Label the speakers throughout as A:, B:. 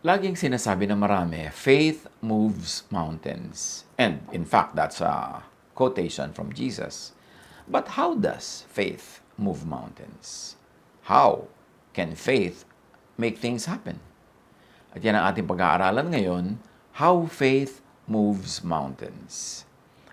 A: Laging sinasabi ng marami, faith moves mountains. And in fact, that's a quotation from Jesus. But how does faith move mountains? How can faith make things happen? At yan ang ating pag-aaralan ngayon, how faith moves mountains.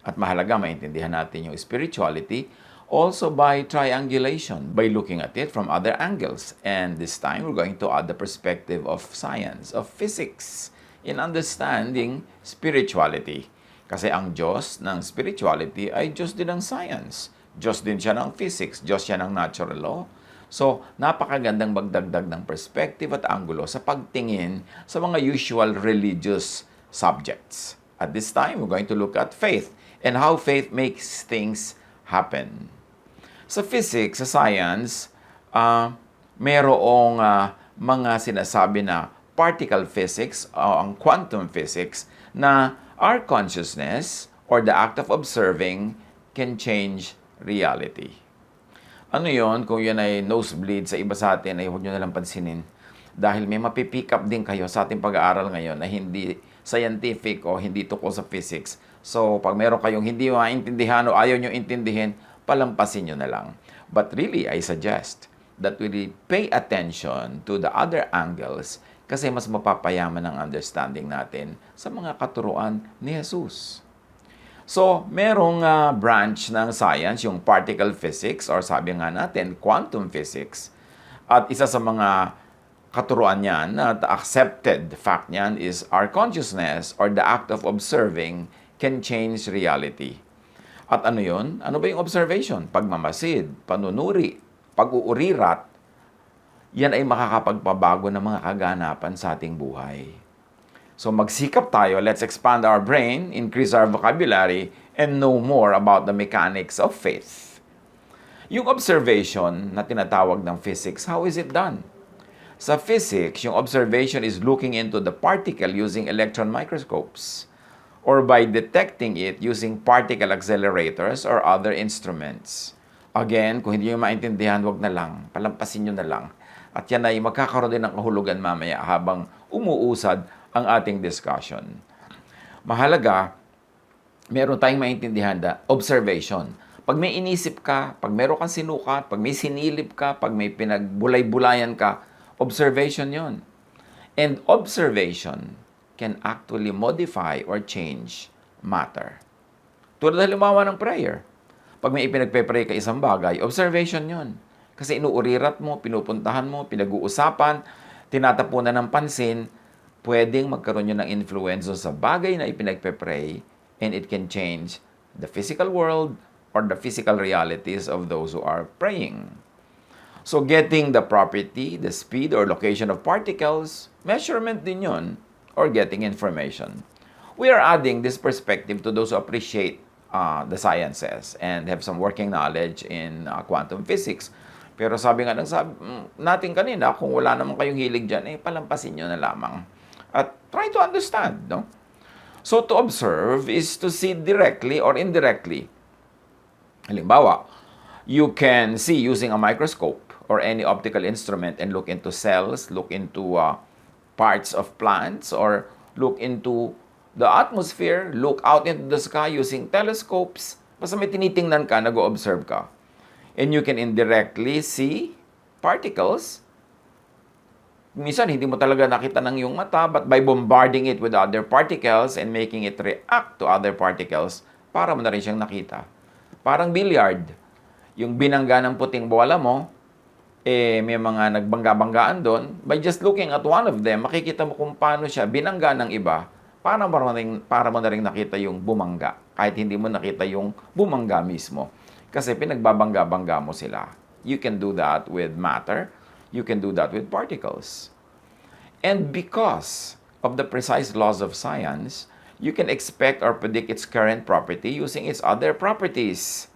A: At mahalaga maintindihan natin yung spirituality also by triangulation, by looking at it from other angles. And this time, we're going to add the perspective of science, of physics, in understanding spirituality. Kasi ang Diyos ng spirituality ay Diyos din ng science. Diyos din siya ng physics. Diyos siya ng natural law. So, napakagandang magdagdag ng perspective at anggulo sa pagtingin sa mga usual religious subjects. At this time, we're going to look at faith and how faith makes things happen. Sa physics, sa science, mayroong mga sinasabi na particle physics o ang quantum physics na our consciousness or the act of observing can change reality. Ano yon? Kung yun ay nosebleed sa iba sa atin, ay huwag nyo nalang pansinin. Dahil may mapipick up din kayo sa ating pag-aaral ngayon na hindi scientific o hindi tukol sa physics. So, pag meron kayong hindi maintindihan o ayaw nyo intindihin, palampasin nyo na lang. But really, I suggest that we pay attention to the other angles kasi mas mapapayaman ang understanding natin sa mga katuruan ni Jesus. So, merong branch ng science, yung particle physics, or sabi nga natin, quantum physics. At isa sa mga katuruan niyan, at accepted fact niyan, is our consciousness or the act of observing can change reality. At ano yun? Ano ba yung observation? Pagmamasid, panunuri, pag-uurirat, yan ay makakapagpabago ng mga kaganapan sa ating buhay. So magsikap tayo, let's expand our brain, increase our vocabulary, and know more about the mechanics of faith. Yung observation na tinatawag ng physics, how is it done? Sa physics, yung observation is looking into the particle using electron microscopes or by detecting it using particle accelerators or other instruments. Again, kung hindi nyo maintindihan, wag na lang. Palampasin nyo na lang. At yan ay magkakaroon din ng kahulugan mamaya habang umuusad ang ating discussion. Mahalaga, meron tayong maintindihan na observation. Pag may inisip ka, pag meron kang sinukat, pag may sinilip ka, pag may pinagbulay-bulayan ka, observation yon. And observation can actually modify or change matter. Tulad na halimbawa ng prayer. Pag may ipinagpe-pray ka isang bagay, observation yon. Kasi inuurirat mo, pinupuntahan mo, pinag-uusapan, tinatapunan ng pansin, pwedeng magkaroon yun ng influence sa bagay na ipinagpe-pray and it can change the physical world or the physical realities of those who are praying. So getting the property, the speed or location of particles, measurement din yun, or getting information. We are adding this perspective to those who appreciate the sciences and have some working knowledge in quantum physics. Pero sabi nga natin kanina, kung wala naman kayong hilig dyan, palampasin nyo na lamang. At try to understand, no? So to observe is to see directly or indirectly. Halimbawa, you can see using a microscope or any optical instrument and look into cells, look into parts of plants, or look into the atmosphere, look out into the sky using telescopes. Basta may tinitingnan ka, nag-o-observe ka. And you can indirectly see particles. Minsan, hindi mo talaga nakita ng iyong mata, but by bombarding it with other particles and making it react to other particles, para mo na rin siyang nakita. Parang billiard. Yung binangga ng puting bola mo, may mga nagbangga-banggaan doon. By just looking at one of them, makikita mo kung paano siya binangga ng iba, para mo na rin nakita yung bumangga. Kahit hindi mo nakita yung bumangga mismo. Kasi pinagbabangga-bangga mo sila. You can do that with matter. You can do that with particles. And because of the precise laws of science, you can expect or predict its current property using its other properties.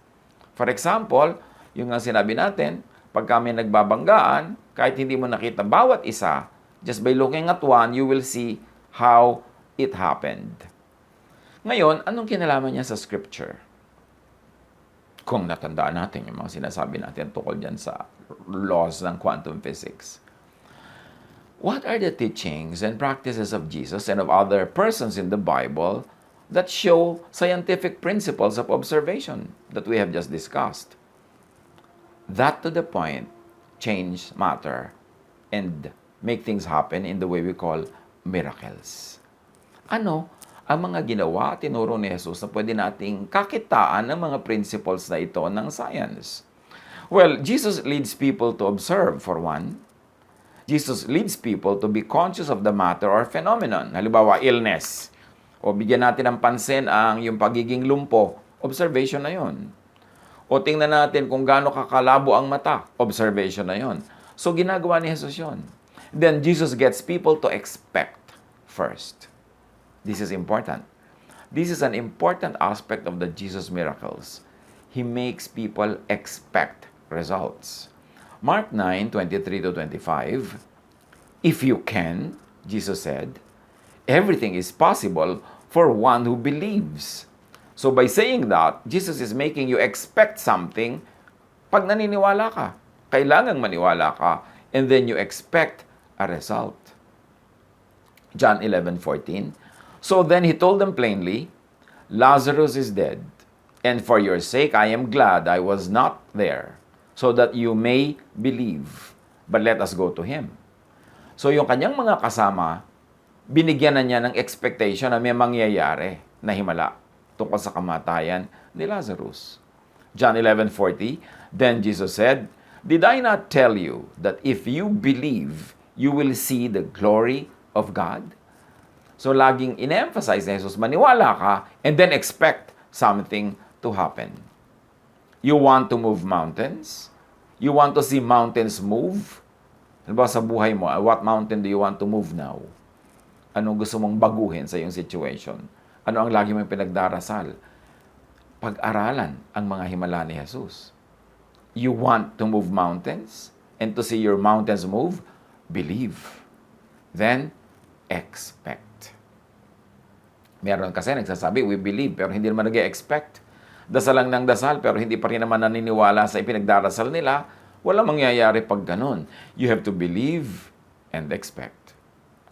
A: For example, yung nga sinabi natin, pag kami nagbabanggaan, kahit hindi mo nakita bawat isa, just by looking at one, you will see how it happened. Ngayon, anong kinalaman niya sa scripture? Kung natandaan natin yung mga sinasabi natin tukol dyan sa laws ng quantum physics. What are the teachings and practices of Jesus and of other persons in the Bible that show scientific principles of observation that we have just discussed? That to the point, change matter and make things happen in the way we call miracles. Ano ang mga ginawa at tinuro ni Jesus na pwede nating kakitaan ng mga principles na ito ng science? Well, Jesus leads people to observe, for one. Jesus leads people to be conscious of the matter or phenomenon. Halimbawa, illness. O bigyan natin ng pansin ang yung pagiging lumpo. Observation na yon. O tingnan natin kung gaano kakalabo ang mata. Observation na yon. So, ginagawa ni Jesus yon. Then, Jesus gets people to expect first. This is important. This is an important aspect of the Jesus miracles. He makes people expect results. Mark 9:23-25, if you can, Jesus said, everything is possible for one who believes. So by saying that, Jesus is making you expect something pag naniniwala ka. Kailangang maniwala ka, and then you expect a result. John 11:14, so then he told them plainly, Lazarus is dead, and for your sake I am glad I was not there, so that you may believe. But let us go to him. So yung kanyang mga kasama, binigyan na niya ng expectation na may mangyayari na himala tungkol sa kamatayan ni Lazarus. John 11:40, then Jesus said, did I not tell you that if you believe, you will see the glory of God? So laging in-emphasize ni Jesus, maniwala ka and then expect something to happen. You want to move mountains? You want to see mountains move? Ano ba sa buhay mo? What mountain do you want to move now? Anong gusto mong baguhin sa iyong situation? Ano ang lagi mong pinagdarasal? Pag-aralan ang mga himala ni Jesus. You want to move mountains? And to see your mountains move? Believe. Then, expect. Meron kasi nagsasabi, we believe, pero hindi naman nag-expect. Dasal lang ng dasal, pero hindi pa rin naman naniniwala sa ipinagdarasal nila. Walang mangyayari pag ganun. You have to believe and expect.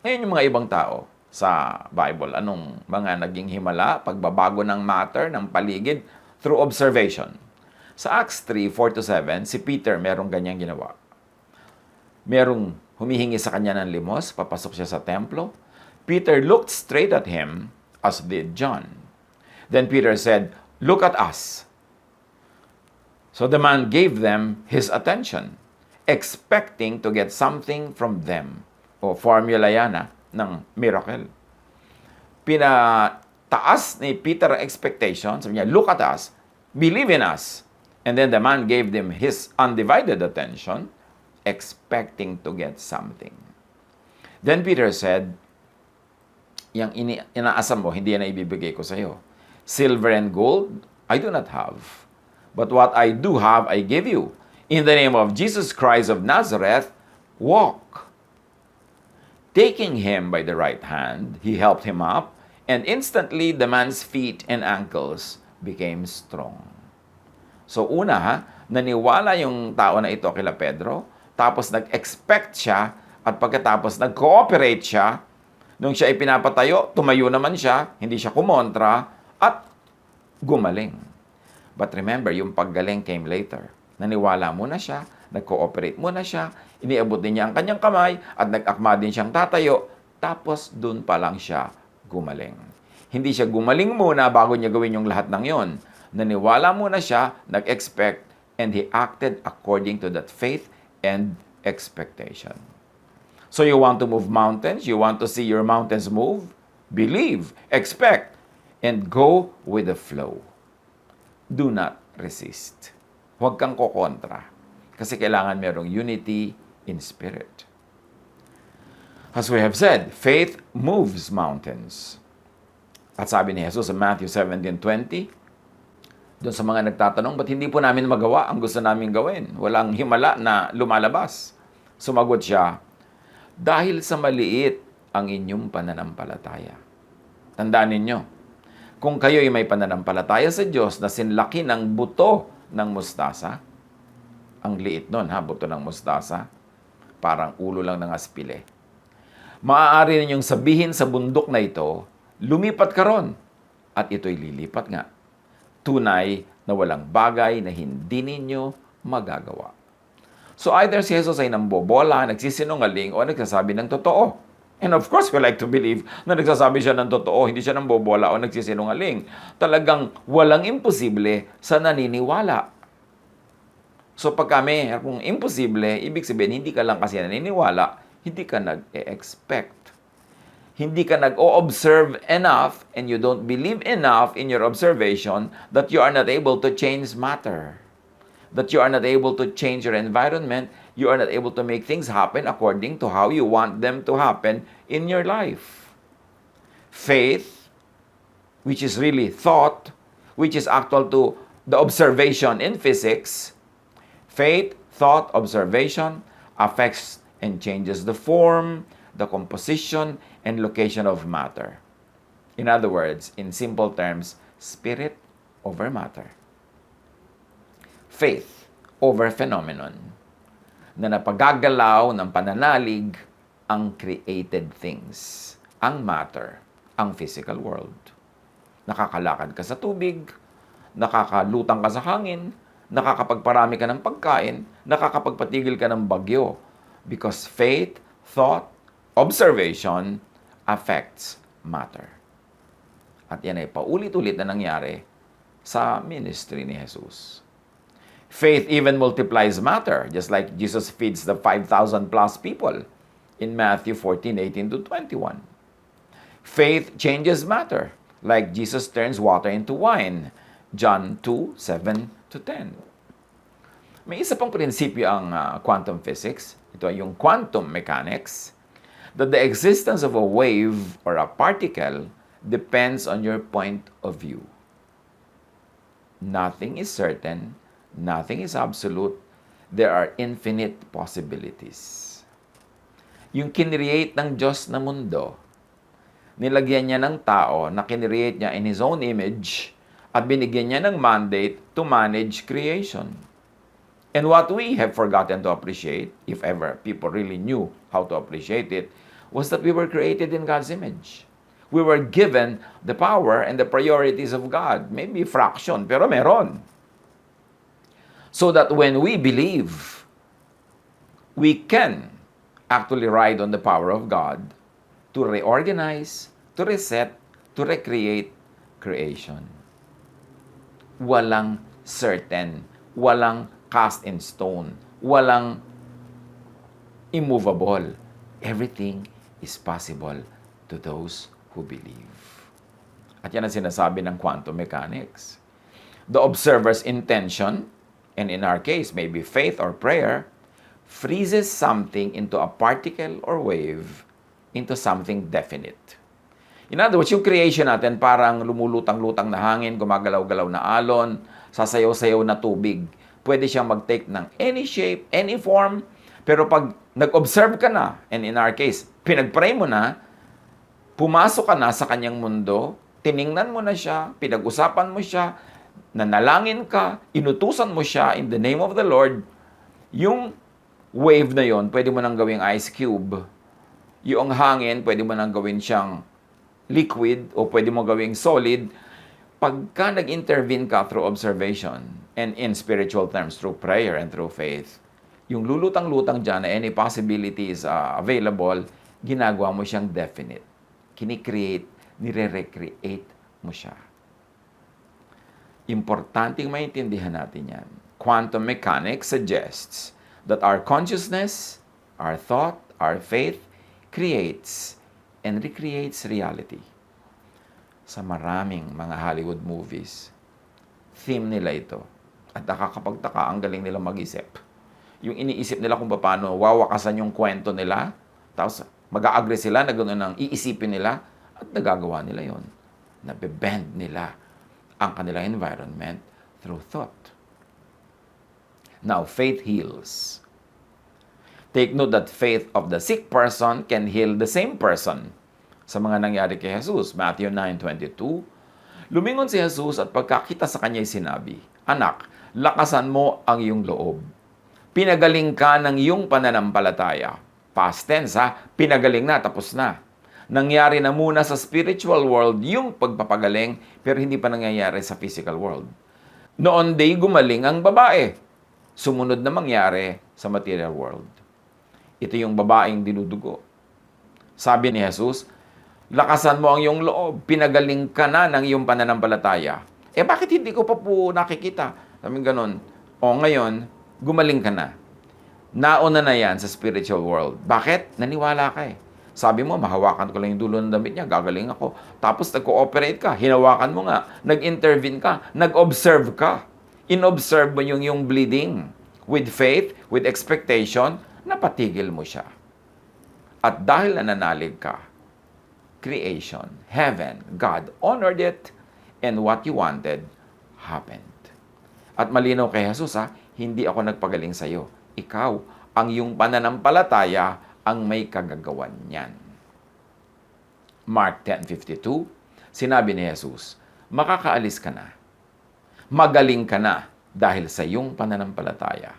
A: Ngayon yung mga ibang tao sa Bible, anong mga naging himala, pagbabago ng matter, ng paligid, through observation. Sa Acts 3:4-7, si Peter merong ganyang ginawa. Merong humihingi sa kanya ng limos, papasok siya sa templo. Peter looked straight at him, as did John. Then Peter said, look at us. So the man gave them his attention, expecting to get something from them. O formula yan ng miracle. Pinataas ni Peter ang expectation. Sabi niya, look at us, believe in us. And then the man gave them his undivided attention, expecting to get something. Then Peter said, yang inaasam mo, hindi yan na ibibigay ko sa iyo. Silver and gold, I do not have. But what I do have, I give you. In the name of Jesus Christ of Nazareth, walk. Taking him by the right hand, he helped him up, and instantly the man's feet and ankles became strong. So una, naniwala yung tao na ito kila Pedro, tapos nag-expect siya, at pagkatapos nag-cooperate siya. Nung siya ay pinapatayo, tumayo naman siya, hindi siya kumontra, at gumaling. But remember, yung paggaling came later. Naniwala muna siya, nag-cooperate muna siya, iniabot din niya ang kanyang kamay, at nag-akma din siyang tatayo, tapos dun pa lang siya gumaling. Hindi siya gumaling muna bago niya gawin yung lahat ng yon. Naniwala muna siya, nag-expect, and he acted according to that faith and expectation. So you want to move mountains? You want to see your mountains move? Believe, expect, and go with the flow. Do not resist. Huwag kang kokontra. Kasi kailangan merong unity in spirit. As we have said, faith moves mountains. At sabi ni Jesus sa Matthew 17:20, doon sa mga nagtatanong, ba't hindi po namin magawa ang gusto namin gawin? Walang himala na lumalabas. Sumagot siya, dahil sa maliit ang inyong pananampalataya. Tandaan ninyo, kung kayo ay may pananampalataya sa Diyos na sinlaki ng buto ng mustasa, ang liit nun, buto ng mustasa, parang ulo lang ng aspile. Maaari ninyong sabihin sa bundok na ito, lumipat ka ron, at ito'y lilipat nga. Tunay na walang bagay na hindi ninyo magagawa. So either si Jesus ay nambobola, nagsisinungaling, o nagsasabi ng totoo. And of course, we like to believe na nagsasabi siya ng totoo, hindi siya nambobola o nagsisinungaling. Talagang walang imposible sa naniniwala. So pag kung imposible, ibig sabihin, hindi ka lang kasi naniniwala, hindi ka nag-expect. Hindi ka nag-o-observe enough and you don't believe enough in your observation that you are not able to change matter. That you are not able to change your environment. You are not able to make things happen according to how you want them to happen in your life. Faith, which is really thought, which is actual to the observation in physics, faith, thought, observation affects and changes the form, the composition, and location of matter. In other words, in simple terms, spirit over matter. Faith over phenomenon na napagagalaw ng pananalig ang created things, ang matter, ang physical world. Nakakalakad ka sa tubig, nakakalutang ka sa hangin, nakakapagparami ka ng pagkain, nakakapagpatigil ka ng bagyo. Because faith, thought, observation affects matter. At yan ay paulit-ulit na nangyari sa ministry ni Jesus. Faith even multiplies matter, just like Jesus feeds the 5,000 plus people in Matthew 14:18 to 21. Faith changes matter, like Jesus turns water into wine, John 2:7 to 10. May isa pang prinsipyo ang quantum physics. Ito ay yung quantum mechanics, that the existence of a wave or a particle depends on your point of view. Nothing is certain, nothing is absolute, there are infinite possibilities. Yung kinreate ng Diyos na mundo, nilagyan niya ng tao na kinreate niya in His own image at binigyan niya ng mandate to manage creation. And what we have forgotten to appreciate, if ever people really knew how to appreciate it, was that we were created in God's image. We were given the power and the priorities of God. Maybe fraction, pero meron. So that when we believe, we can actually ride on the power of God to reorganize, to reset, to recreate creation. Walang certain, walang cast in stone, walang immovable. Everything is possible to those who believe. At yan ang sinasabi ng quantum mechanics. The observer's intention, and in our case, maybe faith or prayer, freezes something into a particle or wave into something definite. In other words, yung creation natin parang lumulutang-lutang na hangin, gumagalaw-galaw na alon, sasayaw-sayaw na tubig. Pwede siyang mag-take ng any shape, any form, pero pag nag-observe ka na, and in our case, pinag-pray mo na, pumasok ka na sa kanyang mundo, tiningnan mo na siya, pinag-usapan mo siya, nanalangin ka, inutusan mo siya in the name of the Lord, yung wave na yon, pwede mo nang gawing ice cube. Yung hangin, pwede mo nang gawin siyang liquid o pwede mo gawing solid. Pagka nag-intervene ka through observation and in spiritual terms, through prayer and through faith, yung lulutang-lutang dyan na any possibilities available, ginagawa mo siyang definite. Kini-create, nire-recreate mo siya. Importanteng maintindihan natin yan. Quantum mechanics suggests that our consciousness, our thought, our faith creates and recreates reality. Sa maraming mga Hollywood movies, theme nila ito. At nakakapagtaka, ang galing nila mag-isip. Yung iniisip nila kung paano wawakasan yung kwento nila, tapos mag-a-agree sila na gano'n ang iisipin nila, at nagagawa nila yon. Nabe-bend nila ang kanilang environment through thought. Now, faith heals. Take note that faith of the sick person can heal the same person. Sa mga nangyari kay Jesus, Matthew 9:22, lumingon si Jesus at pagkakita sa kanya'y sinabi, "Anak, lakasan mo ang iyong loob. Pinagaling ka ng iyong pananampalataya." Past tense ha, pinagaling na, tapos na. Nangyari na muna sa spiritual world yung pagpapagaling, pero hindi pa nangyayari sa physical world. Noon day gumaling ang babae. Sumunod na mangyari sa material world. Ito yung babaeng dinudugo. Sabi ni Jesus, lakasan mo ang iyong loob, pinagaling ka na ng iyong pananampalataya. Bakit hindi ko pa po nakikita? Sabi ganun. Ngayon, gumaling ka na. Nauna na yan sa spiritual world. Bakit? Naniwala ka eh. Sabi mo, mahawakan ko lang yung dulo ng damit niya, gagaling ako. Tapos nag-cooperate ka, hinawakan mo nga, nag-intervene ka, nag-observe ka. In-observe mo yung bleeding. With faith, with expectation, napatigil mo siya. At dahil nananalig ka, creation, heaven, God honored it, and what you wanted happened. At malinaw kay Jesus, hindi ako nagpagaling sa iyo. Ikaw, ang iyong pananampalataya, ang may kagagawan niyan. Mark 10:52, sinabi ni Jesus, makakaalis ka na. Magaling ka na dahil sa iyong pananampalataya.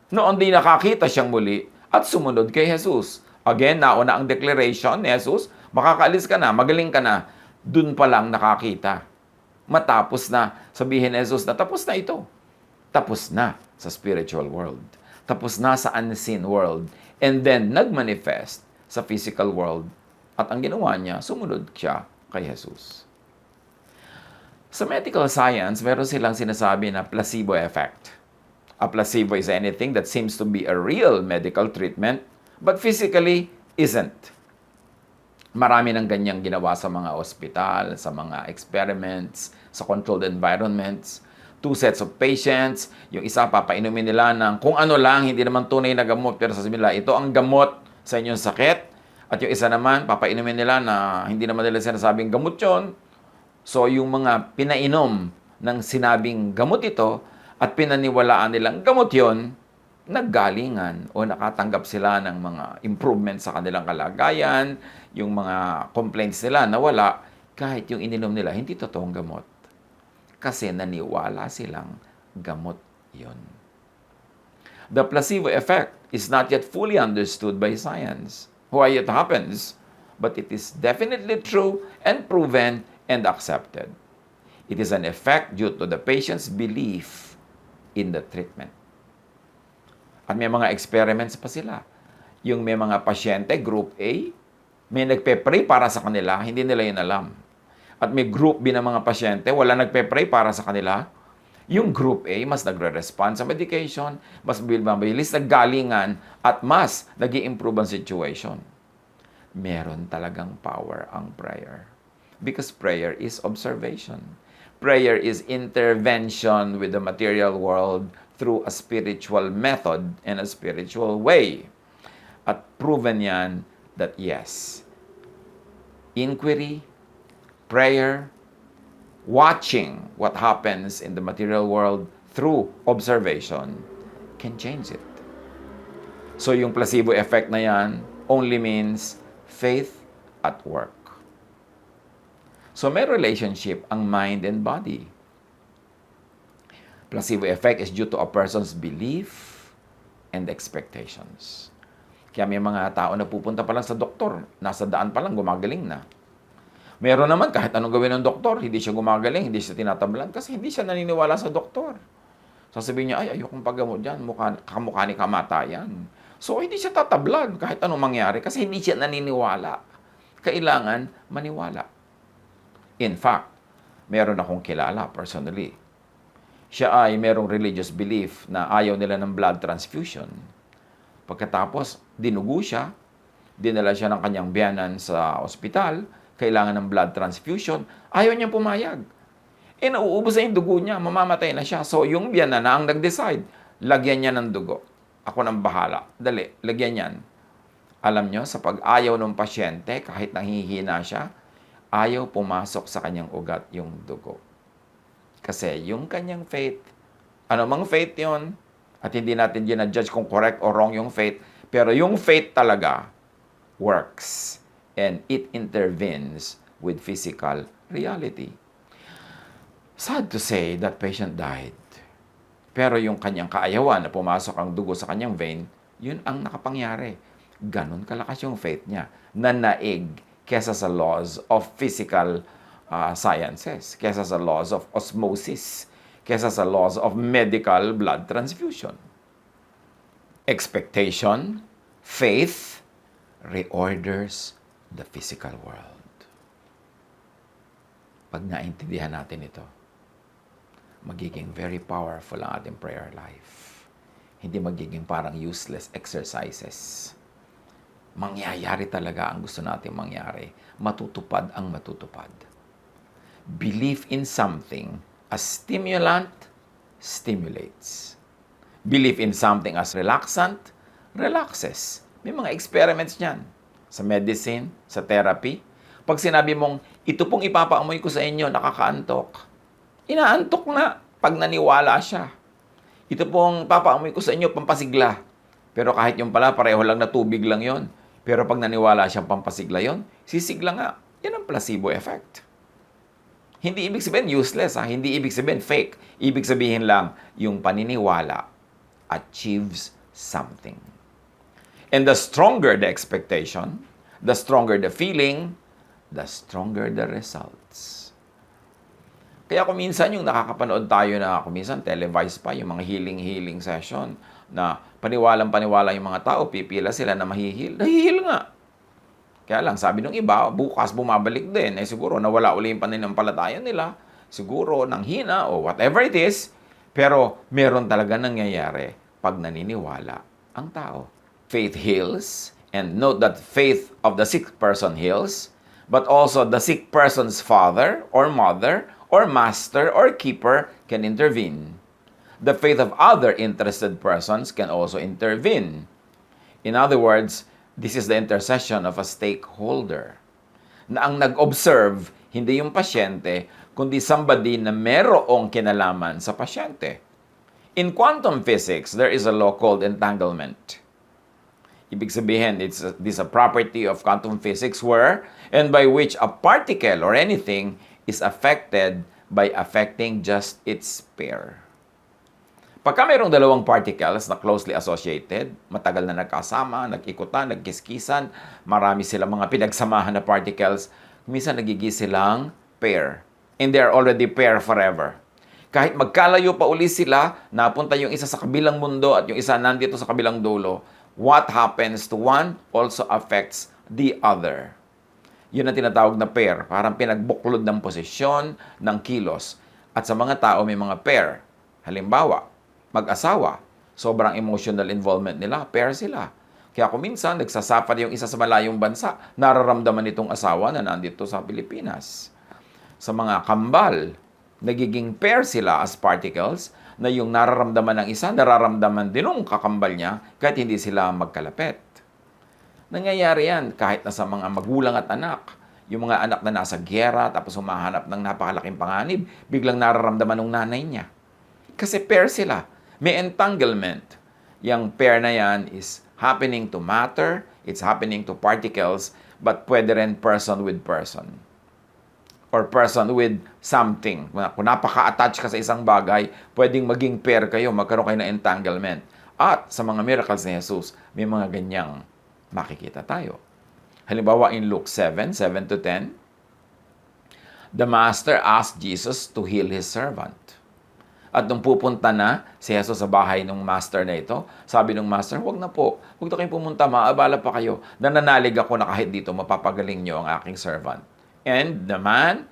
A: Noon din nakakita siyang muli at sumunod kay Jesus. Again, nauna ang declaration ni Jesus, makakaalis ka na, magaling ka na. Dun pa lang nakakita. Matapos na, sabihin ni Jesus na tapos na ito. Tapos na sa spiritual world. Tapos na sa unseen world. And then, nagmanifest sa physical world. At ang ginawa niya, sumunod siya kay Jesus. Sa medical science, meron silang sinasabi na placebo effect. A placebo is anything that seems to be a real medical treatment, but physically isn't. Marami ng ganyang ginawa sa mga ospital, sa mga experiments, sa controlled environments. 2 sets of patients, yung isa papainumin nila ng kung ano lang, hindi naman tunay na gamot, pero sasabihin nila, ito ang gamot sa inyong sakit. At yung isa naman, papainumin nila na hindi naman nila sinasabing gamot yon. So yung mga pinainom ng sinabing gamot ito at pinaniwalaan nilang gamot yon, naggalingan o nakatanggap sila ng mga improvements sa kanilang kalagayan, yung mga complaints nila nawala, kahit yung ininom nila, hindi totoong gamot. Kasi naniwala silang gamot yon. The placebo effect is not yet fully understood by science. Why it happens, but it is definitely true and proven and accepted. It is an effect due to the patient's belief in the treatment. At may mga experiments pa sila. Yung may mga pasyente, group A, may nagpe-pray para sa kanila, hindi nila yun alam. At may group B na mga pasyente, wala nagpe-pray para sa kanila. Yung group A, mas nagre-respond sa medication, mas mabilis naggalingan, at mas nag-i-improve ang situation. Meron talagang power ang prayer. Because prayer is observation. Prayer is intervention with the material world through a spiritual method and a spiritual way. At proven yan that yes, inquiry, prayer, watching what happens in the material world through observation can change it. So yung placebo effect na yan only means faith at work. So may relationship ang mind and body. Placebo effect is due to a person's belief and expectations. Kaya may mga tao na pupunta pa lang sa doktor, nasa daan pa lang, gumagaling na. Meron naman, kahit anong gawin ng doktor, hindi siya gumagaling, hindi siya tinatablan, kasi hindi siya naniniwala sa doktor. Sasabihin niya, ay, ayokong paggamot dyan, kamukha ni kamatayan. So, hindi siya tatablan kahit anong mangyari, kasi hindi siya naniniwala. Kailangan maniwala. In fact, meron akong kilala personally. Siya ay merong religious belief na ayaw nila ng blood transfusion. Pagkatapos, dinugo siya, dinala siya ng kanyang biyanan sa ospital, kailangan ng blood transfusion, ayaw niyang pumayag. Nauubos na yung dugo niya, mamamatay na siya. So, yung biyanan na ang nag-decide, lagyan niya ng dugo. Ako nang bahala. Dali, lagyan niyan. Alam niyo, sa pag-ayaw ng pasyente, kahit nahihina siya, ayaw pumasok sa kanyang ugat yung dugo. Kasi yung kanyang faith, ano mang faith yon, at hindi natin ginadjudge kung correct or wrong yung faith, pero yung faith talaga works and it intervenes with physical reality. Sad to say that patient died. Pero yung kanyang kaayawan na pumasok ang dugo sa kanyang vein, yun ang nakapangyari. Ganon kalakas yung faith niya. Nanaig kesa sa laws of physical sciences, kesa sa laws of osmosis, kesa sa laws of medical blood transfusion. Expectation, faith, reorders the physical world. Pag naintindihan natin ito, magiging very powerful ang ating prayer life. Hindi magiging parang useless exercises. Mangyayari talaga ang gusto natin mangyari. Matutupad ang matutupad. Belief in something as stimulant stimulates. Belief in something as relaxant relaxes. May mga experiments niyan. Sa medicine, sa therapy. Pag sinabi mong, ito pong ipapaamoy ko sa inyo, nakakaantok. Inaantok na pag naniwala siya. Ito pong papaamoy ko sa inyo, pampasigla. Pero kahit yung pala, pareho lang na tubig lang yon. Pero pag naniwala siyang pampasigla yon, sisigla nga. Yan ang placebo effect. Hindi ibig sabihin useless, ha? Hindi ibig sabihin fake. Ibig sabihin lang, yung paniniwala achieves something. And the stronger the expectation, the stronger the feeling, the stronger the results. Kaya kung minsan yung nakakapanood tayo na kung minsan televised pa yung mga healing session na paniwalang-paniwala yung mga tao, pipila sila na mahihil. Nahihil nga. Kaya lang, sabi ng iba, bukas bumabalik din. Eh siguro nawala uli yung pananampalataya nila. Siguro nang hina o whatever it is. Pero meron talaga nangyayari pag naniniwala ang tao. Faith heals. And note that faith of the sick person heals. But also the sick person's father or mother or master or keeper can intervene. The faith of other interested persons can also intervene. In other words, this is the intercession of a stakeholder. Na ang nag-observe, hindi yung pasyente, kundi somebody na merong kinalaman sa pasyente. In quantum physics, there is a law called entanglement. Ibig sabihin, this is a property of quantum physics where and by which a particle or anything is affected by affecting just its pair. Pagka mayroong dalawang particles na closely associated, matagal na nagkasama, nag-ikutan, nagkiskisan, marami silang mga pinagsamahan na particles, minsan nagiging silang pair. And they are already pair forever. Kahit magkalayo pa uli sila, napunta yung isa sa kabilang mundo at yung isa nandito sa kabilang dulo, what happens to one also affects the other. Yun ang tinatawag na pair. Parang pinagbuklod ng posisyon, ng kilos. At sa mga tao may mga pair. Halimbawa, mag-asawa, sobrang emotional involvement nila, pair sila. Kaya kung minsan, nagsasuffer yung isa sa malayong bansa, nararamdaman itong asawa na nandito sa Pilipinas. Sa mga kambal, nagiging pair sila as particles, na yung nararamdaman ng isa, nararamdaman din ng kakambal niya, kahit hindi sila magkalapit. Nangyayari yan kahit na sa mga magulang at anak. Yung mga anak na nasa gyera, tapos humahanap ng napakalaking panganib, biglang nararamdaman ng nanay niya. Kasi pair sila. May entanglement. Yung pair na yan is happening to matter, it's happening to particles, but pwede rin person with person. Or person with something. Kung napaka-attach ka sa isang bagay, pwedeng maging pair kayo, magkaroon kayo ng entanglement. At sa mga miracles ni Jesus, may mga ganyang makikita tayo. Halimbawa in Luke 7:7-10, the master asked Jesus to heal his servant. At nung pupunta na si Jesus sa bahay ng master na ito, sabi ng master, huwag na po, huwag na kayong pumunta, maabala pa kayo. Nananalig ako na kahit dito, mapapagaling niyo ang aking servant. And the man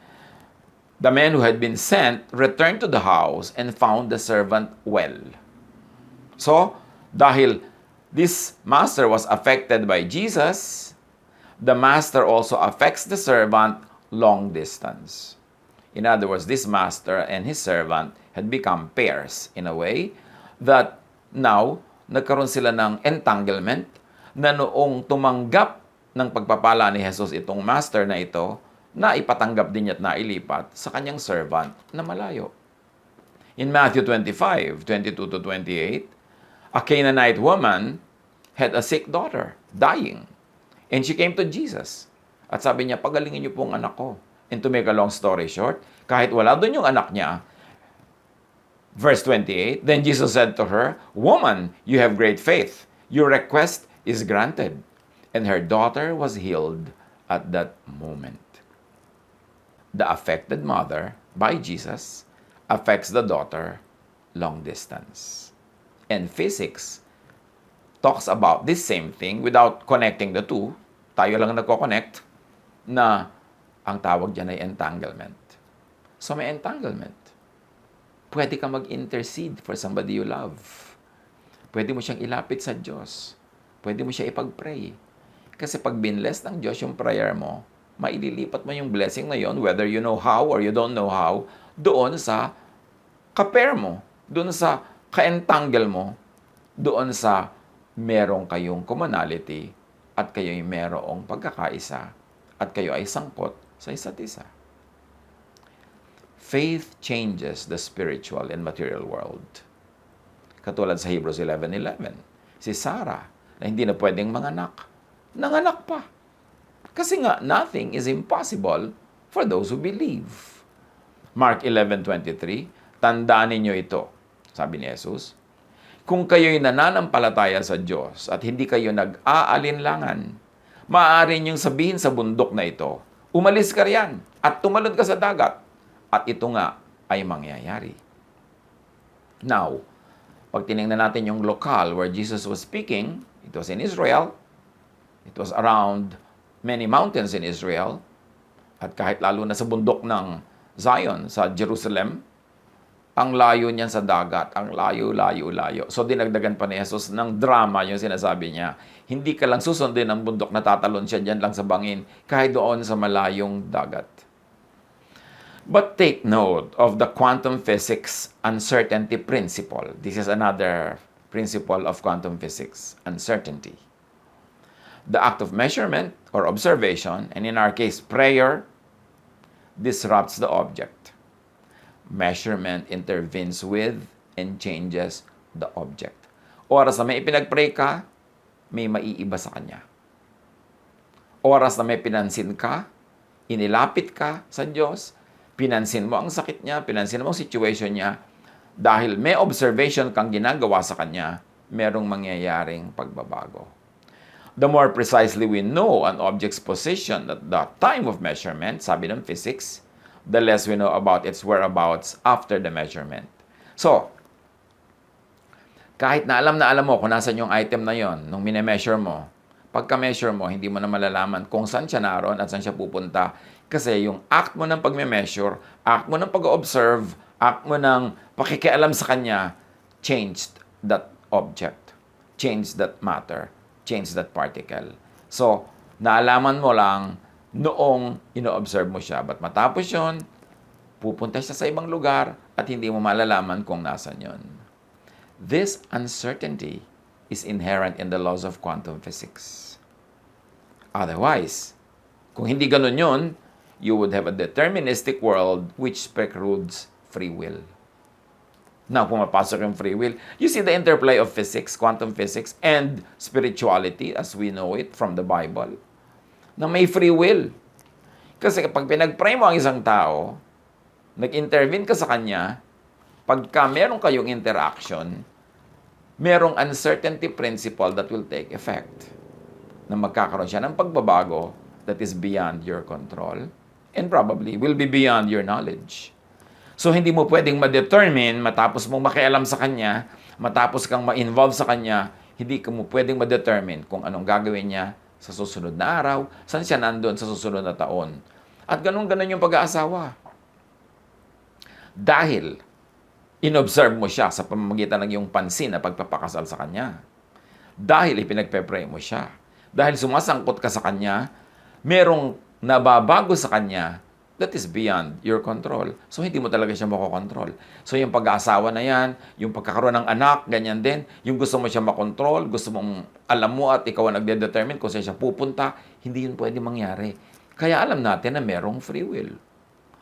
A: who had been sent returned to the house and found the servant well. So, dahil this master was affected by Jesus, the master also affects the servant long distance. In other words, this master and his servant had become pairs in a way that now, nagkaroon sila ng entanglement na noong tumanggap ng pagpapala ni Jesus itong master na ito, na ipatanggap din niya at nailipat sa kanyang servant na malayo. In Matthew 25:22-28, a Canaanite woman had a sick daughter, dying. And she came to Jesus. At sabi niya, pagalingin niyo po ang anak ko. And to make a long story short, kahit wala doon yung anak niya, verse 28, then Jesus said to her, woman, you have great faith. Your request is granted. and her daughter was healed at that moment. The affected mother, by Jesus, affects the daughter long distance. And physics talks about this same thing without connecting the two. Tayo lang nagko-connect na ang tawag dyan ay entanglement. So may entanglement. Pwede ka mag-intercede for somebody you love. Pwede mo siyang ilapit sa Diyos. Pwede mo siya ipag-pray. Kasi pag binless ng Diyos yung prayer mo, maililipat mo yung blessing na yon, whether you know how or you don't know how, doon sa ka-pair mo, doon sa ka-entangle mo, doon sa merong kayong commonality at kayo'y merong pagkakaisa at kayo ay sangkot sa isa't isa. Faith changes the spiritual and material world. Katulad sa Hebrews 11:11, si Sarah na hindi na pwedeng manganak, nanganak pa. Kasi nga, nothing is impossible for those who believe. Mark 11:23, tandaan ninyo ito, sabi ni Jesus, kung kayo'y nananampalataya sa Diyos at hindi kayo nag-aalinlangan, maaari niyong sabihin sa bundok na ito, umalis ka riyan at tumalon ka sa dagat, at ito nga ay mangyayari. Now, pag tinignan natin yung lokal where Jesus was speaking, it was in Israel, it was around many mountains in Israel, at kahit lalo na sa bundok ng Zion, sa Jerusalem, ang layo niyan sa dagat, ang layo. So dinagdagan pa ni Jesus ng drama yung sinasabi niya. Hindi ka lang susundin ng bundok na tatalon siya dyan lang sa bangin, kahit doon sa malayong dagat. But take note of the quantum physics uncertainty principle. This is another principle of quantum physics, uncertainty. The act of measurement or observation, and in our case, prayer, disrupts the object. Measurement intervenes with and changes the object. Oras na may ipinag-pray ka, may maiiba sa kanya. Oras na may pinansin ka, inilapit ka sa Diyos, pinansin mo ang sakit niya, pinansin mo ang situation niya, dahil may observation kang ginagawa sa kanya, merong mangyayaring pagbabago. The more precisely we know an object's position at the time of measurement, sabi ng physics, the less we know about its whereabouts after the measurement. So, kahit na alam mo kung nasan yung item na yon nung mine-measure mo, pagka-measure mo, hindi mo na malalaman kung saan siya naroon at saan siya pupunta. Kasi yung act mo ng pag-measure, act mo ng pag-observe, act mo ng pakikialam sa kanya, changed that object, changed that matter, changed that particle. So, naalaman mo lang noong ino-observe mo siya. But matapos yun, pupunta siya sa ibang lugar at hindi mo malalaman kung nasan yun. This uncertainty is inherent in the laws of quantum physics. Otherwise, kung hindi ganun yun, you would have a deterministic world which precludes free will. Now, pumapasok yung free will. You see the interplay of physics, quantum physics, and spirituality as we know it from the Bible. Na may free will. Kasi kapag pinag-pray mo ang isang tao, nag-intervene ka sa kanya, pagka meron kayong interaction, merong uncertainty principle that will take effect. Na magkakaroon siya ng pagbabago that is beyond your control and probably will be beyond your knowledge. So, hindi mo pwedeng ma-determine matapos mong makialam sa kanya, matapos kang ma-involve sa kanya, hindi mo pwedeng ma-determine kung anong gagawin niya sa susunod na araw, saan siya nandun sa susunod na taon. At ganun-ganun yung pag-aasawa. Dahil inobserve mo siya sa pamamagitan ng iyong pansin na pagpapakasal sa kanya. Dahil ipinagpe-pray mo siya. Dahil sumasangkot ka sa kanya, merong nababago sa kanya that is beyond your control. So, hindi mo talaga siya makokontrol. So, yung pag-aasawa na yan, yung pagkakaroon ng anak, ganyan din. Yung gusto mo siya makontrol, gusto mong alam mo at ikaw ang nagde-determine kung saan siya pupunta, hindi yun pwede mangyari. Kaya alam natin na merong free will.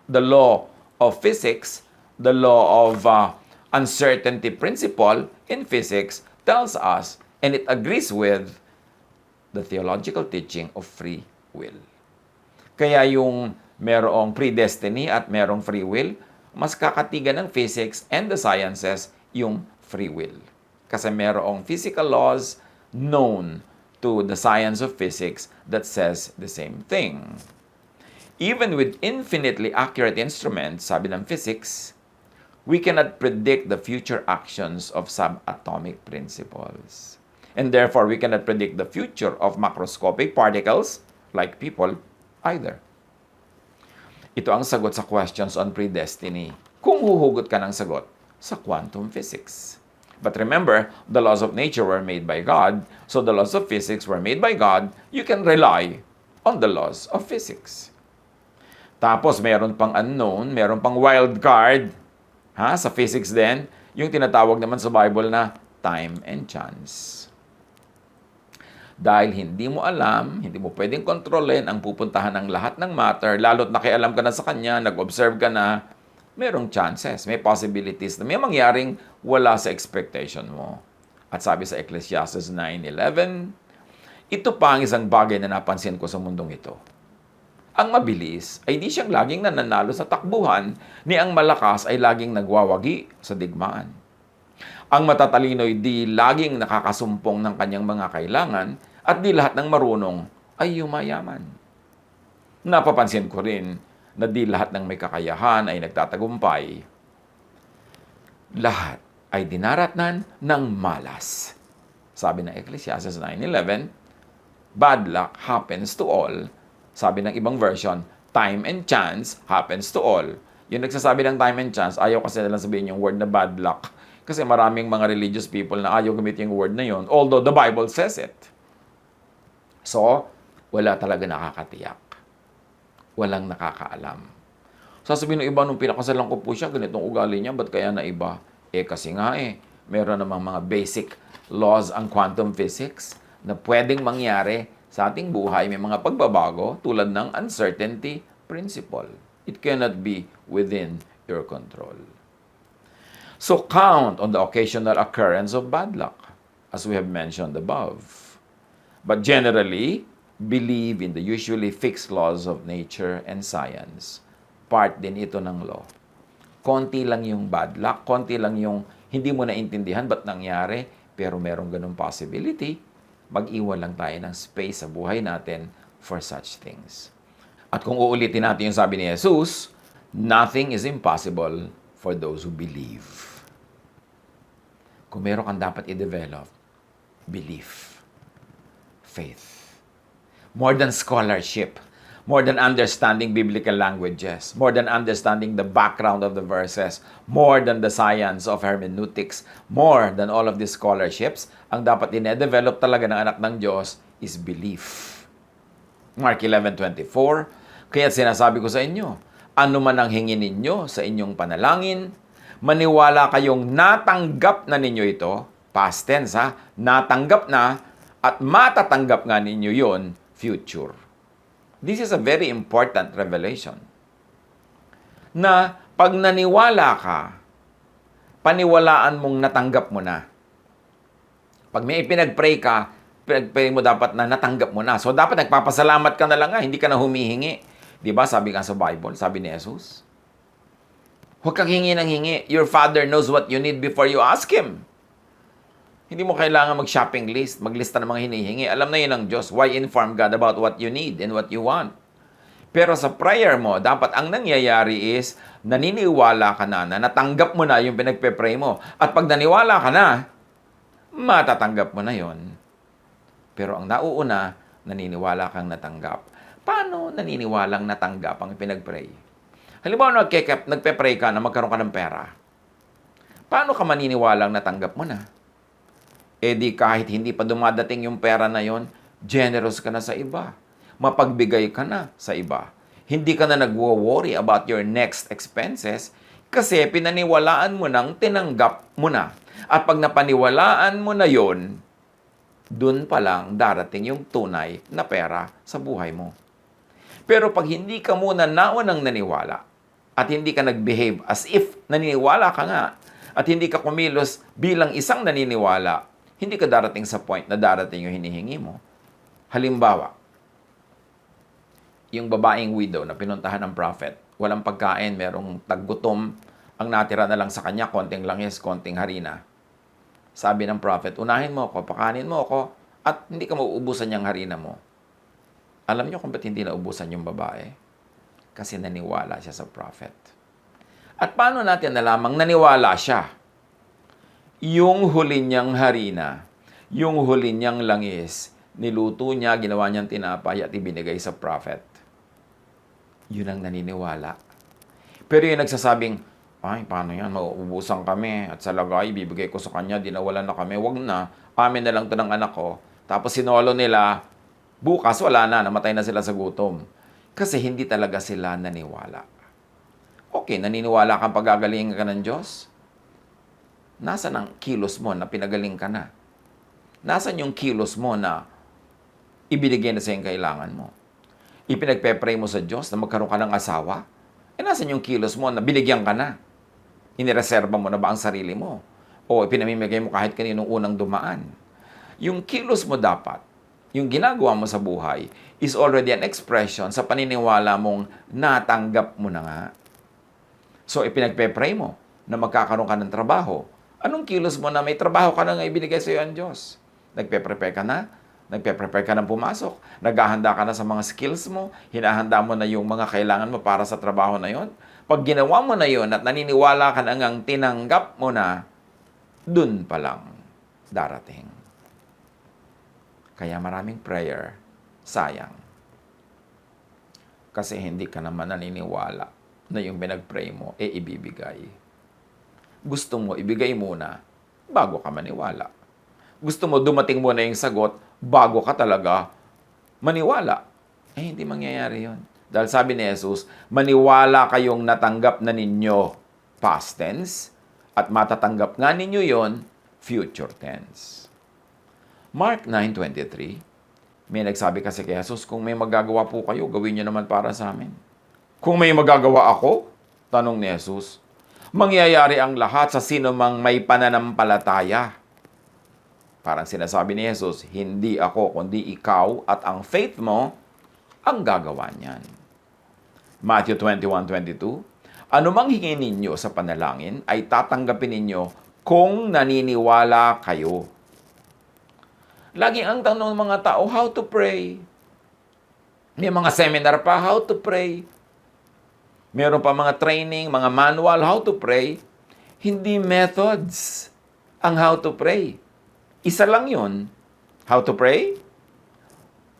A: The law of physics, the law of uncertainty principle in physics tells us, and it agrees with, the theological teaching of free will. Kaya yung merong predestiny at merong free will, mas kakatigan ng physics and the sciences yung free will. Kasi merong physical laws known to the science of physics that says the same thing. Even with infinitely accurate instruments, sabi ng physics, we cannot predict the future actions of subatomic principles. And therefore, we cannot predict the future of macroscopic particles, like people, either. Ito ang sagot sa questions on predestiny. Kung huhugot ka ng sagot sa quantum physics. But remember, the laws of nature were made by God, so the laws of physics were made by God. You can rely on the laws of physics. Tapos, meron pang unknown, meron pang wild card, sa physics din, yung tinatawag naman sa Bible na time and chance. Dahil hindi mo alam, hindi mo pwedeng kontrolin ang pupuntahan ng lahat ng matter, lalo't nakialam ka na sa kanya, nag-observe ka na, merong chances, may possibilities na may mangyaring wala sa expectation mo. At sabi sa Ecclesiastes 9:11, ito pa ang isang bagay na napansin ko sa mundong ito. Ang mabilis ay di siyang laging nananalo sa takbuhan, ni ang malakas ay laging nagwawagi sa digmaan. Ang matatalino ay di laging nakakasumpong ng kanyang mga kailangan, at di lahat ng marunong ay yumayaman. Napapansin ko rin na di lahat ng may kakayahan ay nagtatagumpay. Lahat ay dinaratnan ng malas. Sabi ng Ecclesiastes 9:11, bad luck happens to all. Sabi ng ibang version, time and chance happens to all. Yung nagsasabi ng time and chance, ayaw kasi nilang sabihin yung word na bad luck. Kasi maraming mga religious people na ayaw gamitin yung word na yun, although the Bible says it. So, wala talaga nakakatiyak. Walang nakakaalam. Sasabihin ng iba, nung pinakasalan ko po siya, ganitong ugali niya, ba't kaya na iba? Kasi nga meron namang mga basic laws ang quantum physics na pwedeng mangyari sa ating buhay. May mga pagbabago tulad ng uncertainty principle. It cannot be within your control. So count on the occasional occurrence of bad luck, as we have mentioned above. But generally, believe in the usually fixed laws of nature and science. Part din ito ng law. Konti lang yung bad luck, konti lang yung hindi mo naintindihan ba't nangyari, pero merong ganung possibility. Mag-iwan lang tayo ng space sa buhay natin for such things. At kung uulitin natin yung sabi ni Jesus, nothing is impossible for those who believe. Kung meron kang dapat i-develop, belief, faith. More than scholarship, more than understanding biblical languages, more than understanding the background of the verses, more than the science of hermeneutics, more than all of these scholarships, ang dapat ine-develop talaga ng anak ng Diyos is belief. Mark 11:24, kaya sinasabi ko sa inyo, ano man ang hingin ninyo sa inyong panalangin, maniwala kayong natanggap na ninyo ito, past tense natanggap na, at matatanggap nga ninyo yon future. This is a very important revelation. Na pag naniwala ka, paniwalaan mong natanggap mo na. Pag may pinag-pray ka, pinag-pray mo dapat na natanggap mo na. So dapat nagpapasalamat ka na lang hindi ka na humihingi. Di ba? Sabi nga sa Bible, sabi ni Jesus. Huwag kang hingi ng hingi. Your Father knows what you need before you ask Him. Hindi mo kailangan mag-shopping list, maglista ng mga hinihingi. Alam na yun ng Diyos. Why inform God about what you need and what you want? Pero sa prayer mo, dapat ang nangyayari is, naniniwala ka na natanggap mo na yung pinagpe-pray mo. At pag naniwala ka na, matatanggap mo na yon. Pero ang nauuna, naniniwala kang natanggap. Paano naniniwalang natanggap ang pinag-pray? Halimbawa, nagpe-pray ka na magkaroon ka ng pera. Paano ka maniniwalang natanggap mo na? Di kahit hindi pa dumadating yung pera na yon, generous ka na sa iba. Mapagbigay ka na sa iba. Hindi ka na nagwo-worry about your next expenses kasi pinaniwalaan mo nang tinanggap mo na. At pag napaniwalaan mo na yon, dun pa lang darating yung tunay na pera sa buhay mo. Pero pag hindi ka muna naunang naniwala at hindi ka nag-behave as if naniniwala ka nga at hindi ka kumilos bilang isang naniniwala, hindi ka darating sa point na darating yung hinihingi mo. Halimbawa, yung babaeng widow na pinuntahan ng prophet, walang pagkain, merong taggutom, ang natira na lang sa kanya, konting langis, konting harina. Sabi ng prophet, unahin mo ako, pakanin mo ako, At hindi ka mauubusan yung harina mo. Alam niyo kung ba't hindi naubusan yung babae? Kasi naniwala siya sa prophet. At paano natin nalamang naniwala siya? Yung huli niyang harina, yung huli niyang langis, niluto niya, ginawa niyang tinapay at ibinigay sa prophet. Yun ang naniniwala. Pero yung nagsasabing, ay, paano yan? Mauubusan kami. At sa lagay, bibigay ko sa kanya, dinawalan na kami. Wag na. Amin na lang to ng anak ko. Tapos sinolo nila. Bukas, wala na. Namatay na sila sa gutom. Kasi hindi talaga sila naniwala. Okay, naniniwala kang pagagaling ka ng Diyos? Nasaan ang kilos mo na pinagaling ka na? Nasaan yung kilos mo na ibinigay na sa yung kailangan mo? Ipinagpe-pray mo sa Diyos na magkaroon ka ng asawa? Nasaan yung kilos mo na binigyan ka na? Inireserba mo na ba ang sarili mo? O ipinamimigay mo kahit kaninong unang dumaan? Yung kilos mo dapat, yung ginagawa mo sa buhay, is already an expression sa paniniwala mong natanggap mo na nga. So, ipinagpe-pray mo na magkakaroon ka ng trabaho. Anong kilos mo na may trabaho ka na nga ibinigay sa iyo ang Diyos? Nagpe-prepare ka na? Nagpe-prepare ka ng pumasok? Naghahanda ka na sa mga skills mo? Hinahanda mo na yung mga kailangan mo para sa trabaho na yon? Pag ginawa mo na yon at naniniwala ka na ngang tinanggap mo na, dun pa lang darating. Kaya maraming prayer, sayang. Kasi hindi ka naman naniniwala na yung pinag-pray mo, ibibigay. Gusto mo, ibigay muna bago ka maniwala. Gusto mo, dumating muna yung sagot bago ka talaga maniwala. Hindi mangyayari yon. Dahil sabi ni Jesus, maniwala kayong natanggap na ninyo, past tense, at matatanggap nga ninyo yon, future tense. Mark 9:23, may nagsabi kasi kay Jesus, kung may magagawa po kayo, gawin niyo naman para sa amin. Kung may magagawa ako, tanong ni Jesus, mangyayari ang lahat sa sino mang may pananampalataya. Parang sinasabi ni Jesus, hindi ako, kundi ikaw at ang faith mo ang gagawa niyan. Matthew 21:22, anumang hingin ninyo sa panalangin ay tatanggapin ninyo kung naniniwala kayo. Lagi ang tanong ng mga tao, how to pray? May mga seminar pa, how to pray? Meron pa mga training, mga manual, how to pray. Hindi methods ang how to pray. Isa lang yun. How to pray?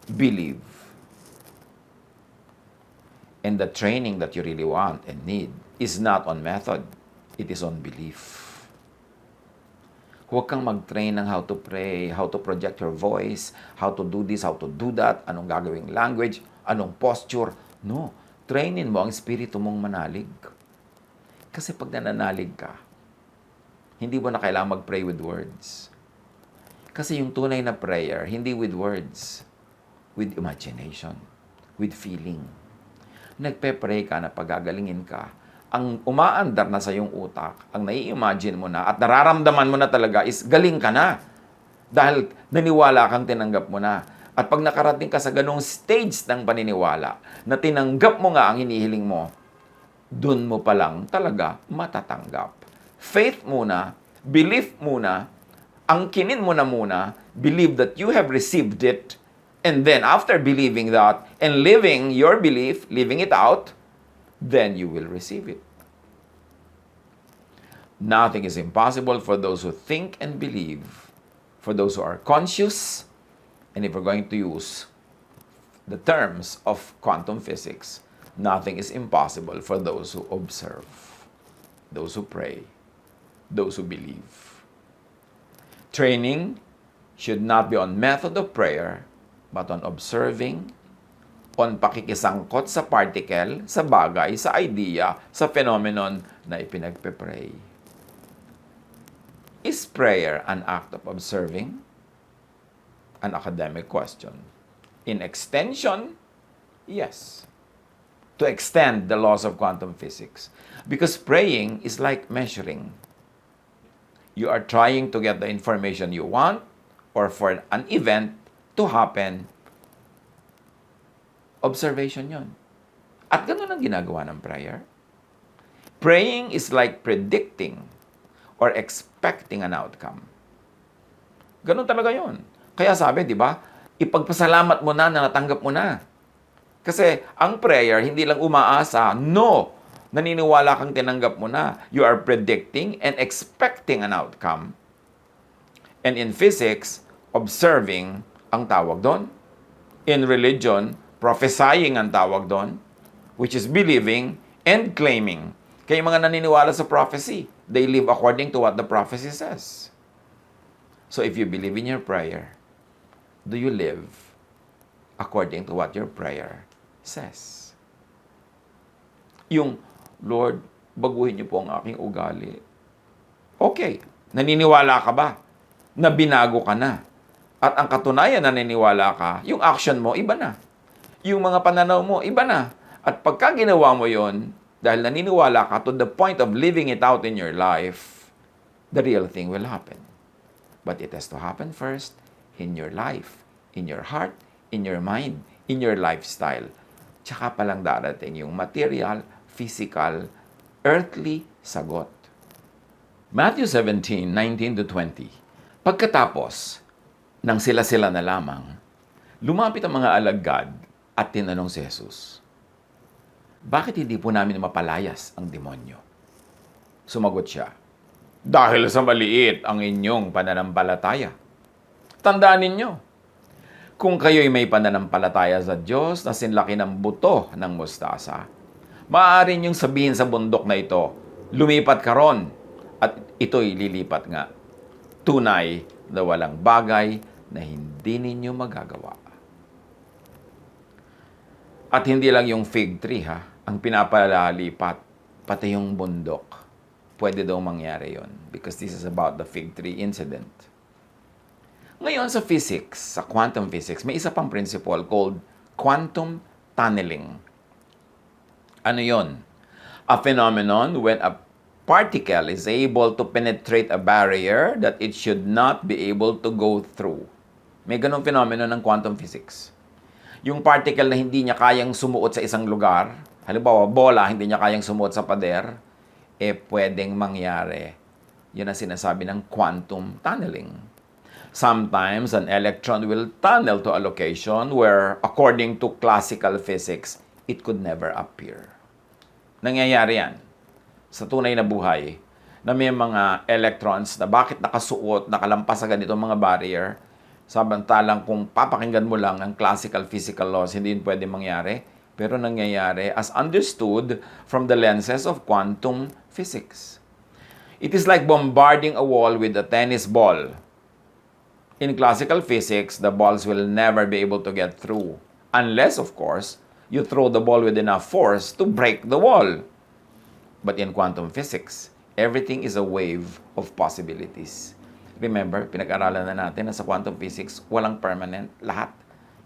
A: Believe. And the training that you really want and need is not on method. It is on belief. Huwag kang mag-train ng how to pray, how to project your voice, how to do this, how to do that, anong gagawing language, anong posture. No. Trainin mo ang espiritu mong manalig. Kasi pag nananalig ka, hindi mo na kailangang mag-pray with words. Kasi yung tunay na prayer, hindi with words, with imagination, with feeling. Nagpe-pray ka na pagagalingin ka, ang umaandar na sa iyong utak, ang nai-imagine mo na at nararamdaman mo na talaga is galing ka na. Dahil naniwala kang tinanggap mo na. At pag nakarating ka sa ganong stage ng paniniwala, na tinanggap mo nga ang hinihiling mo, dun mo pa lang talaga matatanggap. Faith muna, belief muna, angkinin mo na muna, believe that you have received it, and then after believing that and living your belief, living it out, then you will receive it. Nothing is impossible for those who think and believe, for those who are conscious, and if we're going to use the terms of quantum physics, nothing is impossible for those who observe, those who pray, those who believe. Training should not be on method of prayer, but on observing, on pakikisangkot sa particle, sa bagay, sa idea, sa phenomenon na ipinagpe-pray. Is prayer an act of observing? An academic question. In extension, yes. To extend the laws of quantum physics. Because praying is like measuring. You are trying to get the information you want or for an event to happen. Observation yon. At ganun ang ginagawa ng prayer. Praying is like predicting or expecting an outcome. Ganun talaga yon. Kaya sabi, di ba, ipagpasalamat mo na natanggap mo na. Kasi ang prayer, hindi lang umaasa. No! Naniniwala kang tinanggap mo na. You are predicting and expecting an outcome. And in physics, observing ang tawag doon. In religion, prophesying ang tawag doon, which is believing and claiming. Kaya yung mga naniniwala sa prophecy, they live according to what the prophecy says. So if you believe in your prayer, do you live according to what your prayer says? Yung, Lord, baguhin niyo po ang aking ugali. Okay, naniniwala ka ba na binago ka na? At ang katunayan na naniniwala ka, yung action mo, iba na. Yung mga pananaw mo, iba na. At pagka ginawa mo yon, dahil naniniwala ka to the point of living it out in your life, the real thing will happen. But it has to happen first in your life, in your heart, in your mind, in your lifestyle. Tsaka palang darating yung material, physical, earthly sagot. Matthew 17:19-20. Pagkatapos nang sila-sila na lamang, lumapit ang mga alagad at tinanong si Jesus, bakit hindi po namin mapalayas ang demonyo? Sumagot siya, dahil sa maliit ang inyong pananampalataya. Tandaan ninyo, kung kayo'y may pananampalataya sa Diyos na sinlaki ng buto ng mustasa, maaari niyong sabihin sa bundok na ito, lumipat ka ron, at ito'y lilipat nga. Tunay na walang bagay na hindi ninyo magagawa. At hindi lang yung fig tree, ang pinapalalipat, pati yung bundok. Pwede daw mangyari yon because this is about the fig tree incident. Ngayon sa physics, sa quantum physics, may isa pang principle called quantum tunneling. Ano yon? A phenomenon when a particle is able to penetrate a barrier that it should not be able to go through. May ganong phenomenon ng quantum physics. Yung particle na hindi niya kayang sumuot sa isang lugar, halimbawa, bola, hindi niya kayang sumuot sa pader, pwedeng mangyari. Yun ang sinasabi ng quantum tunneling. Sometimes, an electron will tunnel to a location where, according to classical physics, it could never appear. Nangyayari yan sa tunay na buhay na may mga electrons na bakit nakasuot, nakalampas sa ganito mga barrier, samantalang kung papakinggan mo lang ang classical physical laws, hindi yun pwede mangyari. Pero nangyayari as understood from the lenses of quantum physics. It is like bombarding a wall with a tennis ball. In classical physics, the balls will never be able to get through. Unless, of course, you throw the ball with enough force to break the wall. But in quantum physics, everything is a wave of possibilities. Remember, pinag-aralan na natin na sa quantum physics, walang permanent, lahat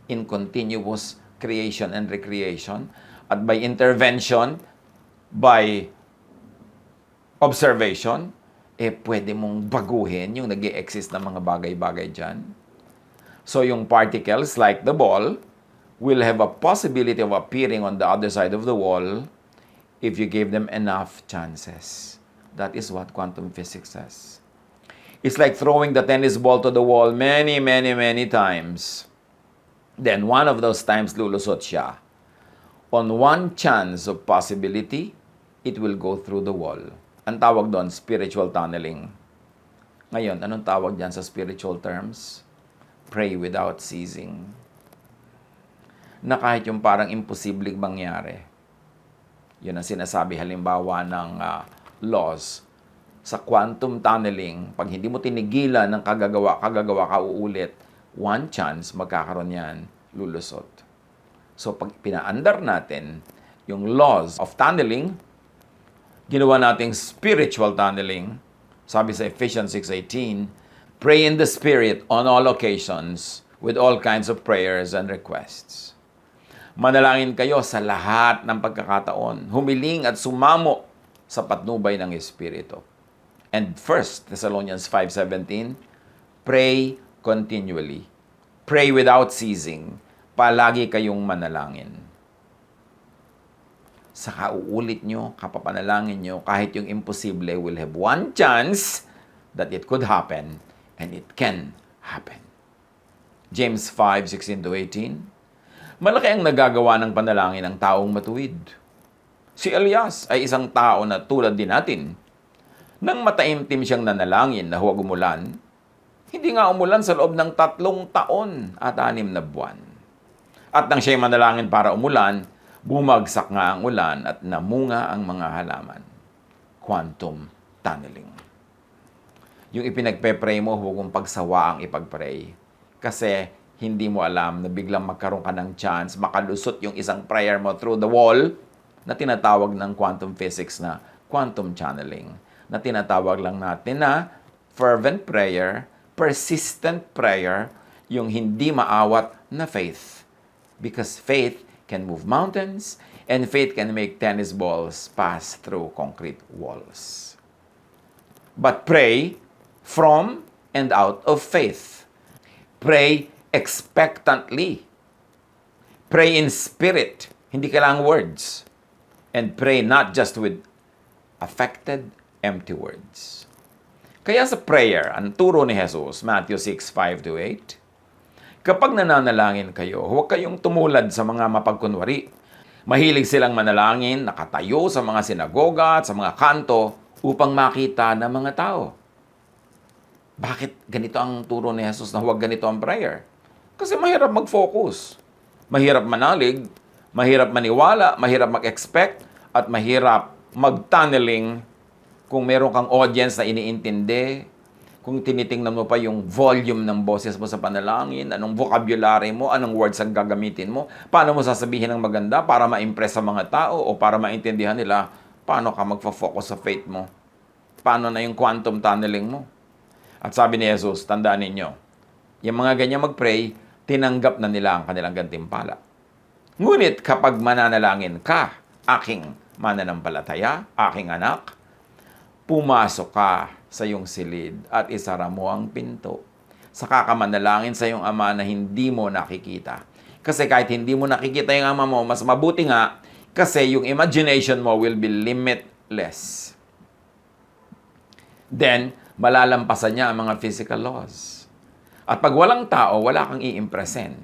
A: in continuous creation and recreation. At by intervention, by observation, pwede mong baguhin yung nag-i-exist na mga bagay-bagay dyan. So yung particles, like the ball, will have a possibility of appearing on the other side of the wall if you give them enough chances. That is what quantum physics says. It's like throwing the tennis ball to the wall many, many, many times. Then one of those times lulusot siya. On one chance of possibility, it will go through the wall. Ang tawag doon, spiritual tunneling. Ngayon, anong tawag dyan sa spiritual terms? Pray without ceasing. Na kahit yung parang imposibleng mangyari. Yun ang sinasabi halimbawa ng laws. Sa quantum tunneling, pag hindi mo tinigilan ng kagagawa ka uulit, one chance magkakaroon yan, lulusot. So pag pinaandar natin yung laws of tunneling, ginawa nating spiritual tunneling, sabi sa Ephesians 6:18, pray in the Spirit on all occasions with all kinds of prayers and requests. Manalangin kayo sa lahat ng pagkakataon, humiling at sumamo sa patnubay ng Espiritu. And 1 Thessalonians 5:17, pray continually. Pray without ceasing. Palagi kayong manalangin. Sa kauulit nyo, kapapanalangin nyo, kahit yung imposible will have one chance that it could happen and it can happen. James 5:16-18. Malaki ang nagagawa ng panalangin ng taong matuwid. Si Elias ay isang tao na tulad din natin. Nang mataimtim siyang nanalangin na huwag umulan, hindi nga umulan sa loob ng 3 taon at 6 na buwan. At nang siya'y manalangin para umulan, bumagsak nga ang ulan at namunga ang mga halaman. Quantum tunneling. Yung ipinagpe-pray mo, huwag mong pagsawa ang ipag-pray. Kasi hindi mo alam na biglang magkaroon ka ng chance, makalusot yung isang prayer mo through the wall na tinatawag ng quantum physics na quantum channeling. Na tinatawag lang natin na fervent prayer, persistent prayer, yung hindi maawat na faith. Because faith can move mountains and faith can make tennis balls pass through concrete walls. But pray from and out of faith. Pray expectantly. Pray in spirit. Hindi kailangang words. And pray not just with affected, empty words. Kaya sa prayer, ang turo ni Jesus, Matthew 6:5-8, kapag nananalangin kayo, huwag kayong tumulad sa mga mapagkunwari. Mahilig silang manalangin, nakatayo sa mga sinagoga at sa mga kanto upang makita ng mga tao. Bakit ganito ang turo ni Jesus na huwag ganito ang prayer? Kasi mahirap mag-focus. Mahirap manalig, mahirap maniwala, mahirap mag-expect, at mahirap mag-tunneling kung meron kang audience na iniintindi, kung tinitingnan mo pa yung volume ng boses mo sa panalangin, anong vocabulary mo, anong words ang gagamitin mo, paano mo sasabihin ng maganda para ma-impress sa mga tao o para maintindihan nila paano ka magfo-focus sa faith mo. Paano na yung quantum tunneling mo. At sabi ni Jesus, tandaan ninyo, yung mga ganyan mag-pray, tinanggap na nila ang kanilang gantimpala. Ngunit kapag mananalangin ka, aking mananampalataya, aking anak, pumasok ka sa iyong silid at isara mo ang pinto. Saka ka manalangin sa iyong ama na hindi mo nakikita. Kasi kahit hindi mo nakikita yung ama mo, mas mabuti nga kasi yung imagination mo will be limitless. Then, malalampasan niya ang mga physical laws. At pag walang tao, wala kang i-impressen.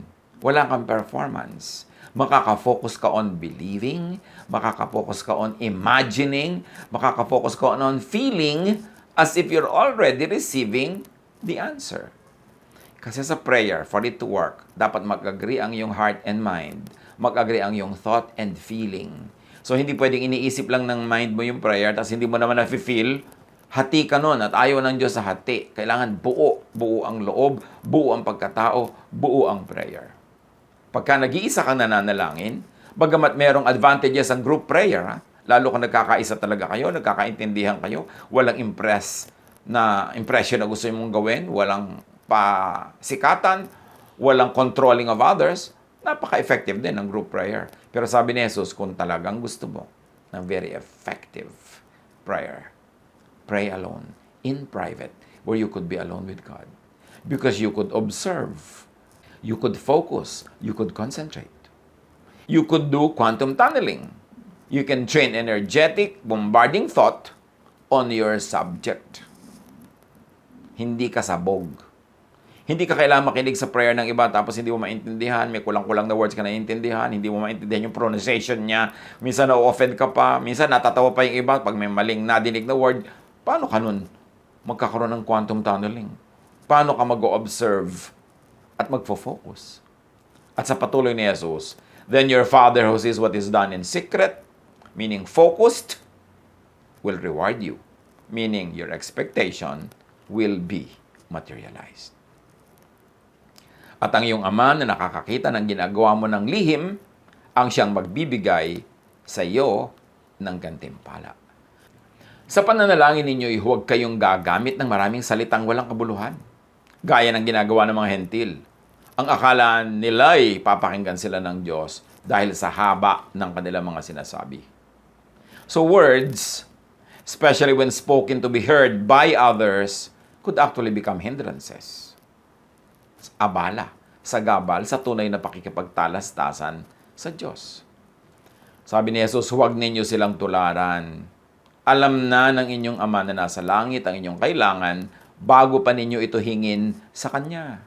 A: Wala kang performance. Makaka-focus ka on believing, makaka-focus ka on imagining, makaka-focus ka on feeling as if you're already receiving the answer. Kasi sa prayer, for it to work, dapat mag-agree ang iyong heart and mind. Mag-agree ang iyong thought and feeling. So, hindi pwedeng iniisip lang ng mind mo yung prayer, tapos hindi mo naman na-feel. Hati ka nun at ayaw ng Diyos sa hati. Kailangan buo. Buo ang loob, buo ang pagkatao, buo ang prayer. Pagka nag-iisa kang nananalangin, bagamat merong advantages ang group prayer, ha? Lalo kung nagkakaisa talaga kayo, nagkakaintindihan kayo, walang impression na gusto mong gawin, walang pasikatan, walang controlling of others, napaka-effective din ang group prayer. Pero sabi ni Jesus, kung talagang gusto mo ng very effective prayer, pray alone, in private, where you could be alone with God. Because you could observe, you could focus, you could concentrate. You could do quantum tunneling. You can train energetic, bombarding thought on your subject. Hindi ka sabog. Hindi ka kailangan makinig sa prayer ng iba tapos hindi mo maintindihan, may kulang-kulang na words ka naiintindihan, hindi mo maintindihan yung pronunciation niya, minsan na-offend ka pa, minsan natatawa pa yung iba pag may maling nadinig na word. Paano ka nun magkakaroon ng quantum tunneling? Paano ka mag-observe at magfo-focus? At sa patuloy ni Jesus, then your Father who sees what is done in secret, meaning focused, will reward you. Meaning your expectation will be materialized. At ang iyong ama na nakakakita ng ginagawa mo ng lihim, ang siyang magbibigay sa iyo ng gantimpala. Sa pananalangin ninyo, huwag kayong gagamit ng maraming salitang walang kabuluhan. Gaya ng ginagawa ng mga hentil. Ang akala nila'y papakinggan sila ng Diyos dahil sa haba ng kanilang mga sinasabi. So words, especially when spoken to be heard by others, could actually become hindrances. Abala, sagabal sa tunay na pakikipagtalastasan sa Diyos. Sabi ni Jesus, huwag ninyo silang tularan. Alam na ng inyong Ama na nasa langit ang inyong kailangan bago pa ninyo ito hingin sa Kanya.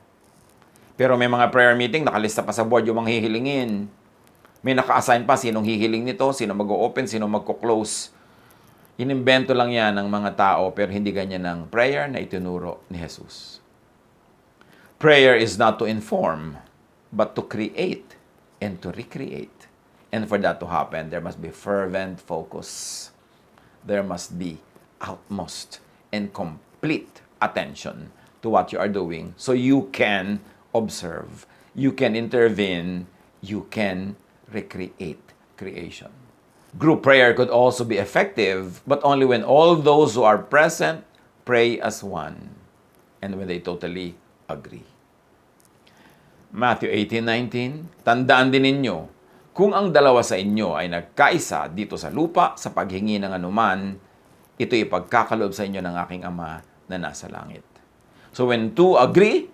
A: Pero may mga prayer meeting, nakalista pa sa board yung mga hihilingin. May naka-assign pa sinong hihiling nito, sino mag-o-open, sino magko-close. Inimbento lang yan ng mga tao, pero hindi ganyan ang prayer na itinuro ni Jesus. Prayer is not to inform, but to create and to recreate. And for that to happen, there must be fervent focus. There must be utmost and complete attention to what you are doing so you can observe, you can intervene, you can recreate creation. Group prayer could also be effective, but only when all those who are present pray as one and when they totally agree. Matthew 18:19, tandaan din ninyo, kung ang dalawa sa inyo ay nagkaisa dito sa lupa sa paghingi ng anuman, ito'y ipagkakaloob sa inyo ng aking Ama na nasa langit. So when two agree,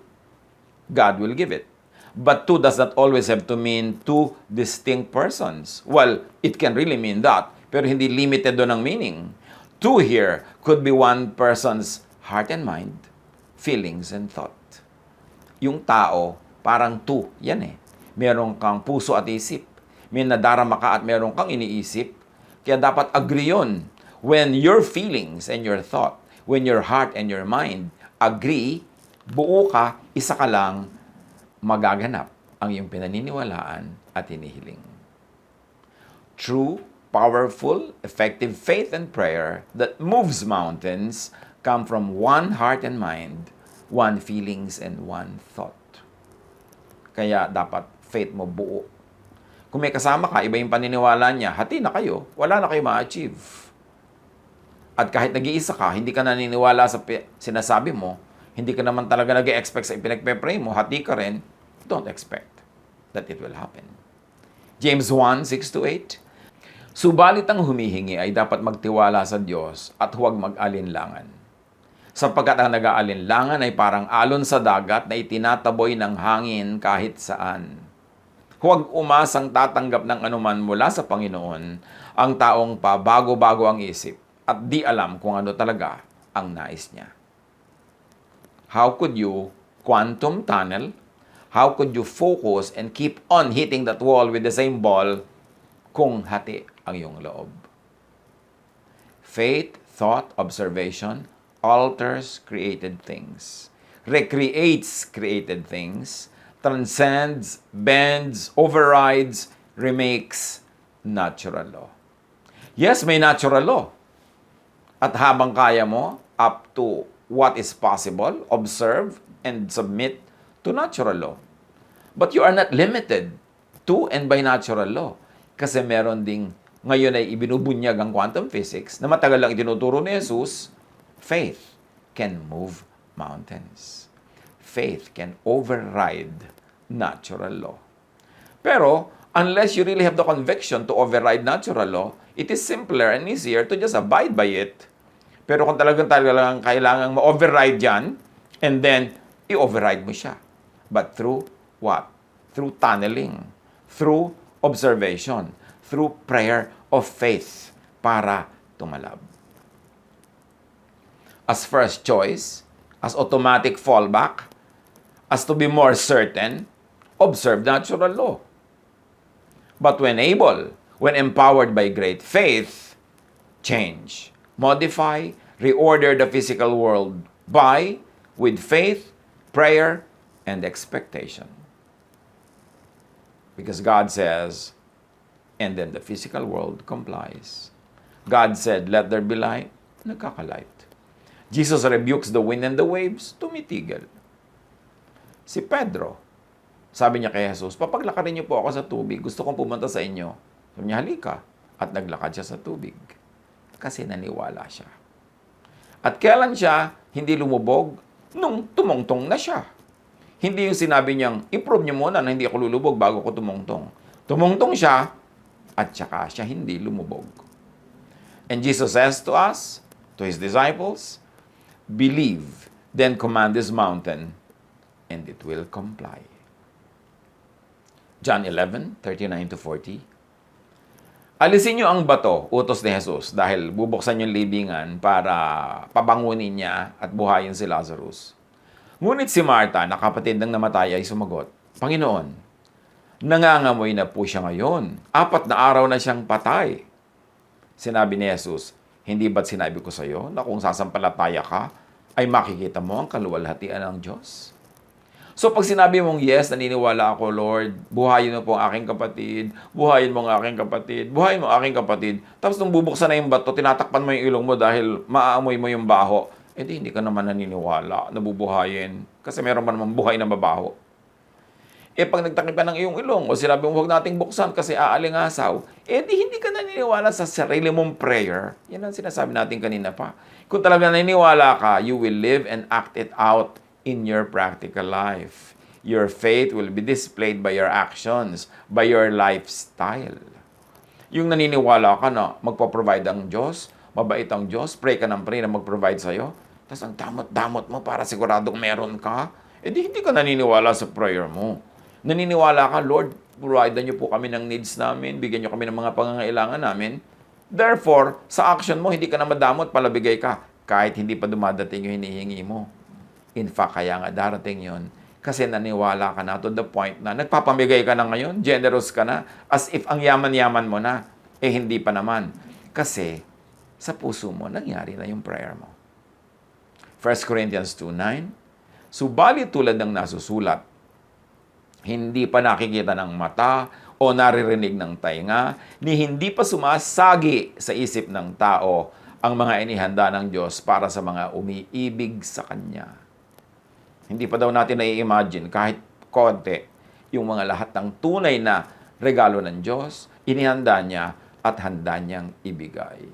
A: God will give it. But two does not always have to mean two distinct persons. Well, it can really mean that, pero hindi limited doon ang meaning. Two here could be one person's heart and mind, feelings and thought. Yung tao, parang two, yan eh. Meron kang puso at isip. May nadarama ka at meron kang iniisip. Kaya dapat agree yun. When your feelings and your thought, when your heart and your mind agree, buo ka, isa ka lang, magaganap ang iyong pinaniniwalaan at hinihiling. True, powerful, effective faith and prayer that moves mountains come from one heart and mind, one feelings and one thought. Kaya dapat faith mo buo. Kung may kasama ka, iba yung paniniwala niya, hati na kayo, wala na kayo ma-achieve. At kahit nag-iisa ka, hindi ka naniniwala sa sinasabi mo, hindi ka naman talaga nag-expect sa ipinagpe-pray mo, hati ka rin, don't expect that it will happen. James 1:6-8, subalit ang humihingi ay dapat magtiwala sa Diyos at huwag mag-alinlangan. Sapagkat ang nag-aalinlangan ay parang alon sa dagat na itinataboy ng hangin kahit saan. Huwag umasang tatanggap ng anuman mula sa Panginoon ang taong pabago-bago ang isip at di alam kung ano talaga ang nais niya. How could you quantum tunnel? How could you focus and keep on hitting that wall with the same ball kung hati ang iyong loob? Faith, thought, observation alters created things, recreates created things, transcends, bends, overrides, remakes natural law. Yes, may natural law. At habang kaya mo, up to what is possible, observe and submit to natural law. But you are not limited to and by natural law. Kasi meron ding, ngayon ay ibinubunyag ang quantum physics na matagal lang itinuturo ni Jesus, faith can move mountains. Faith can override natural law. Pero, unless you really have the conviction to override natural law, it is simpler and easier to just abide by it. Pero kung talagang kailangang ma-override yan, and then, i-override mo siya. But through what? Through tunneling, through observation, through prayer of faith para tumalab. As first choice, as automatic fallback, as to be more certain, observe natural law. But when able, when empowered by great faith, change, modify, reorder the physical world by, with faith, prayer, and expectation. Because God says, and then the physical world complies. God said, let there be light, nagkakalight. Jesus rebukes the wind and the waves, tumitigil. Si Pedro, sabi niya kay Jesus, papaglakarin niyo po ako sa tubig, gusto kong pumunta sa inyo. Sabi niya, halika. At naglakad siya sa tubig. Kasi naniwala siya. At kailan siya hindi lumubog? Nung tumungtong na siya. Hindi yung sinabi niyang, i-prove niyo muna na hindi ako lulubog bago ko tumungtong. Tumungtong siya, at saka siya hindi lumubog. And Jesus says to us, to His disciples, believe, then command this mountain, and it will comply. John 11:39-40. Alisin niyo ang bato, utos ni Jesus, dahil bubuksan yung libingan para pabangunin niya at buhayin si Lazarus. Ngunit si Martha, na kapatid ng namatay, ay sumagot, Panginoon, nangangamoy na po siya ngayon. 4 na araw na siyang patay. Sinabi ni Jesus, hindi ba't sinabi ko sa iyo na kung sasampalataya ka, ay makikita mo ang kaluwalhatian ng Diyos? So pag sinabi mong, yes, naniniwala ako, Lord, buhayin mo po ang aking kapatid, buhayin mo ang aking kapatid, buhayin mo ang aking kapatid, tapos nung bubuksan na yung bato, tinatakpan mo yung ilong mo dahil maaamoy mo yung baho, hindi ka naman naniniwala na bubuhayin. Kasi meron pa naman buhay na mabaho. Pag nagtakip ka ng iyong ilong, o sinabi mo, huwag nating buksan kasi aalingasaw, hindi ka naniniwala sa sarili mong prayer. Yan ang sinasabi natin kanina pa. Kung talaga naniniwala ka, you will live and act it out in your practical life. Your faith will be displayed by your actions, by your lifestyle. Yung naniniwala ka na magpo-provide ang Diyos, mabait ang Diyos, pray ka ng pray na mag-provide sa'yo, tapos ang damot-damot mo para siguradong meron ka, hindi ka naniniwala sa prayer mo. Naniniwala ka, Lord, provide niyo po kami ng needs namin, bigyan niyo kami ng mga pangangailangan namin. Therefore, sa action mo, hindi ka na madamot, palabigay ka, kahit hindi pa dumadating yung hinihingi mo. In fact, kaya nga darating yon kasi naniwala ka na to the point na nagpapamigay ka na ngayon, generous ka na, as if ang yaman-yaman mo na, hindi pa naman. Kasi sa puso mo, nangyari na yung prayer mo. 1 Corinthians 2:9, subalit tulad ng nasusulat, hindi pa nakikita ng mata o naririnig ng tainga, ni hindi pa sumasagi sa isip ng tao ang mga inihanda ng Diyos para sa mga umiibig sa Kanya. Hindi pa daw natin nai-imagine kahit konti yung mga lahat ng tunay na regalo ng Diyos, inihanda niya at handa niyang ibigay.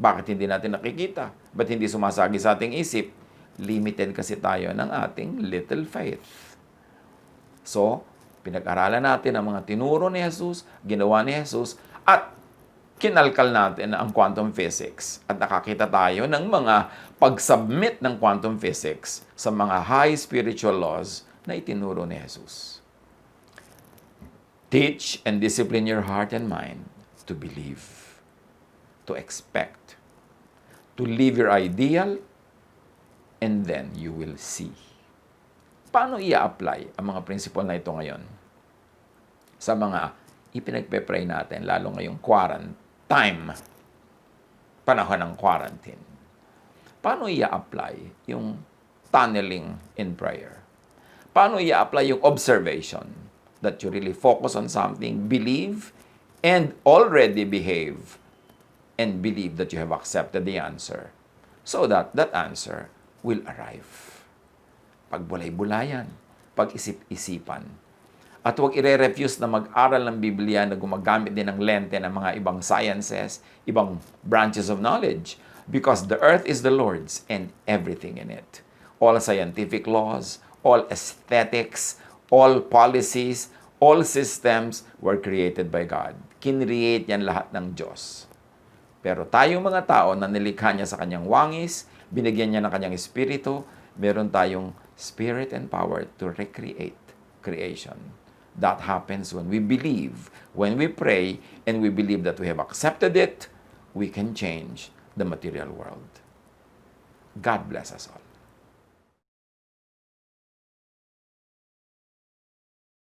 A: Bakit hindi natin nakikita? Ba't hindi sumasagi sa ating isip? Limited kasi tayo ng ating little faith. So, pinag-aralan natin ang mga tinuro ni Jesus, ginawa ni Jesus, at kinalkal natin ang quantum physics at nakakita tayo ng mga pag-submit ng quantum physics sa mga high spiritual laws na itinuro ni Jesus. Teach and discipline your heart and mind to believe, to expect, to live your ideal, and then you will see. Paano i-apply ang mga principle na ito ngayon sa mga ipinagpe-pray natin, lalo ngayong panahon ng quarantine? Paano i-apply yung tunneling in prayer? Paano i-apply yung observation that you really focus on something, believe, and already behave, and believe that you have accepted the answer so that that answer will arrive. Pagbulay-bulayan, pag-isip-isipan. At huwag ire-refuse na mag-aral ng Biblia na gumagamit din ng lente ng mga ibang sciences, ibang branches of knowledge. Because the earth is the Lord's and everything in it. All scientific laws, all aesthetics, all policies, all systems were created by God. Kinreate yan lahat ng Diyos. Pero tayong mga tao na nilikha niya sa kanyang wangis, binigyan niya ng kanyang espiritu, meron tayong spirit and power to recreate creation. That happens when we believe, when we pray, and we believe that we have accepted it, we can change the material world. God bless us all.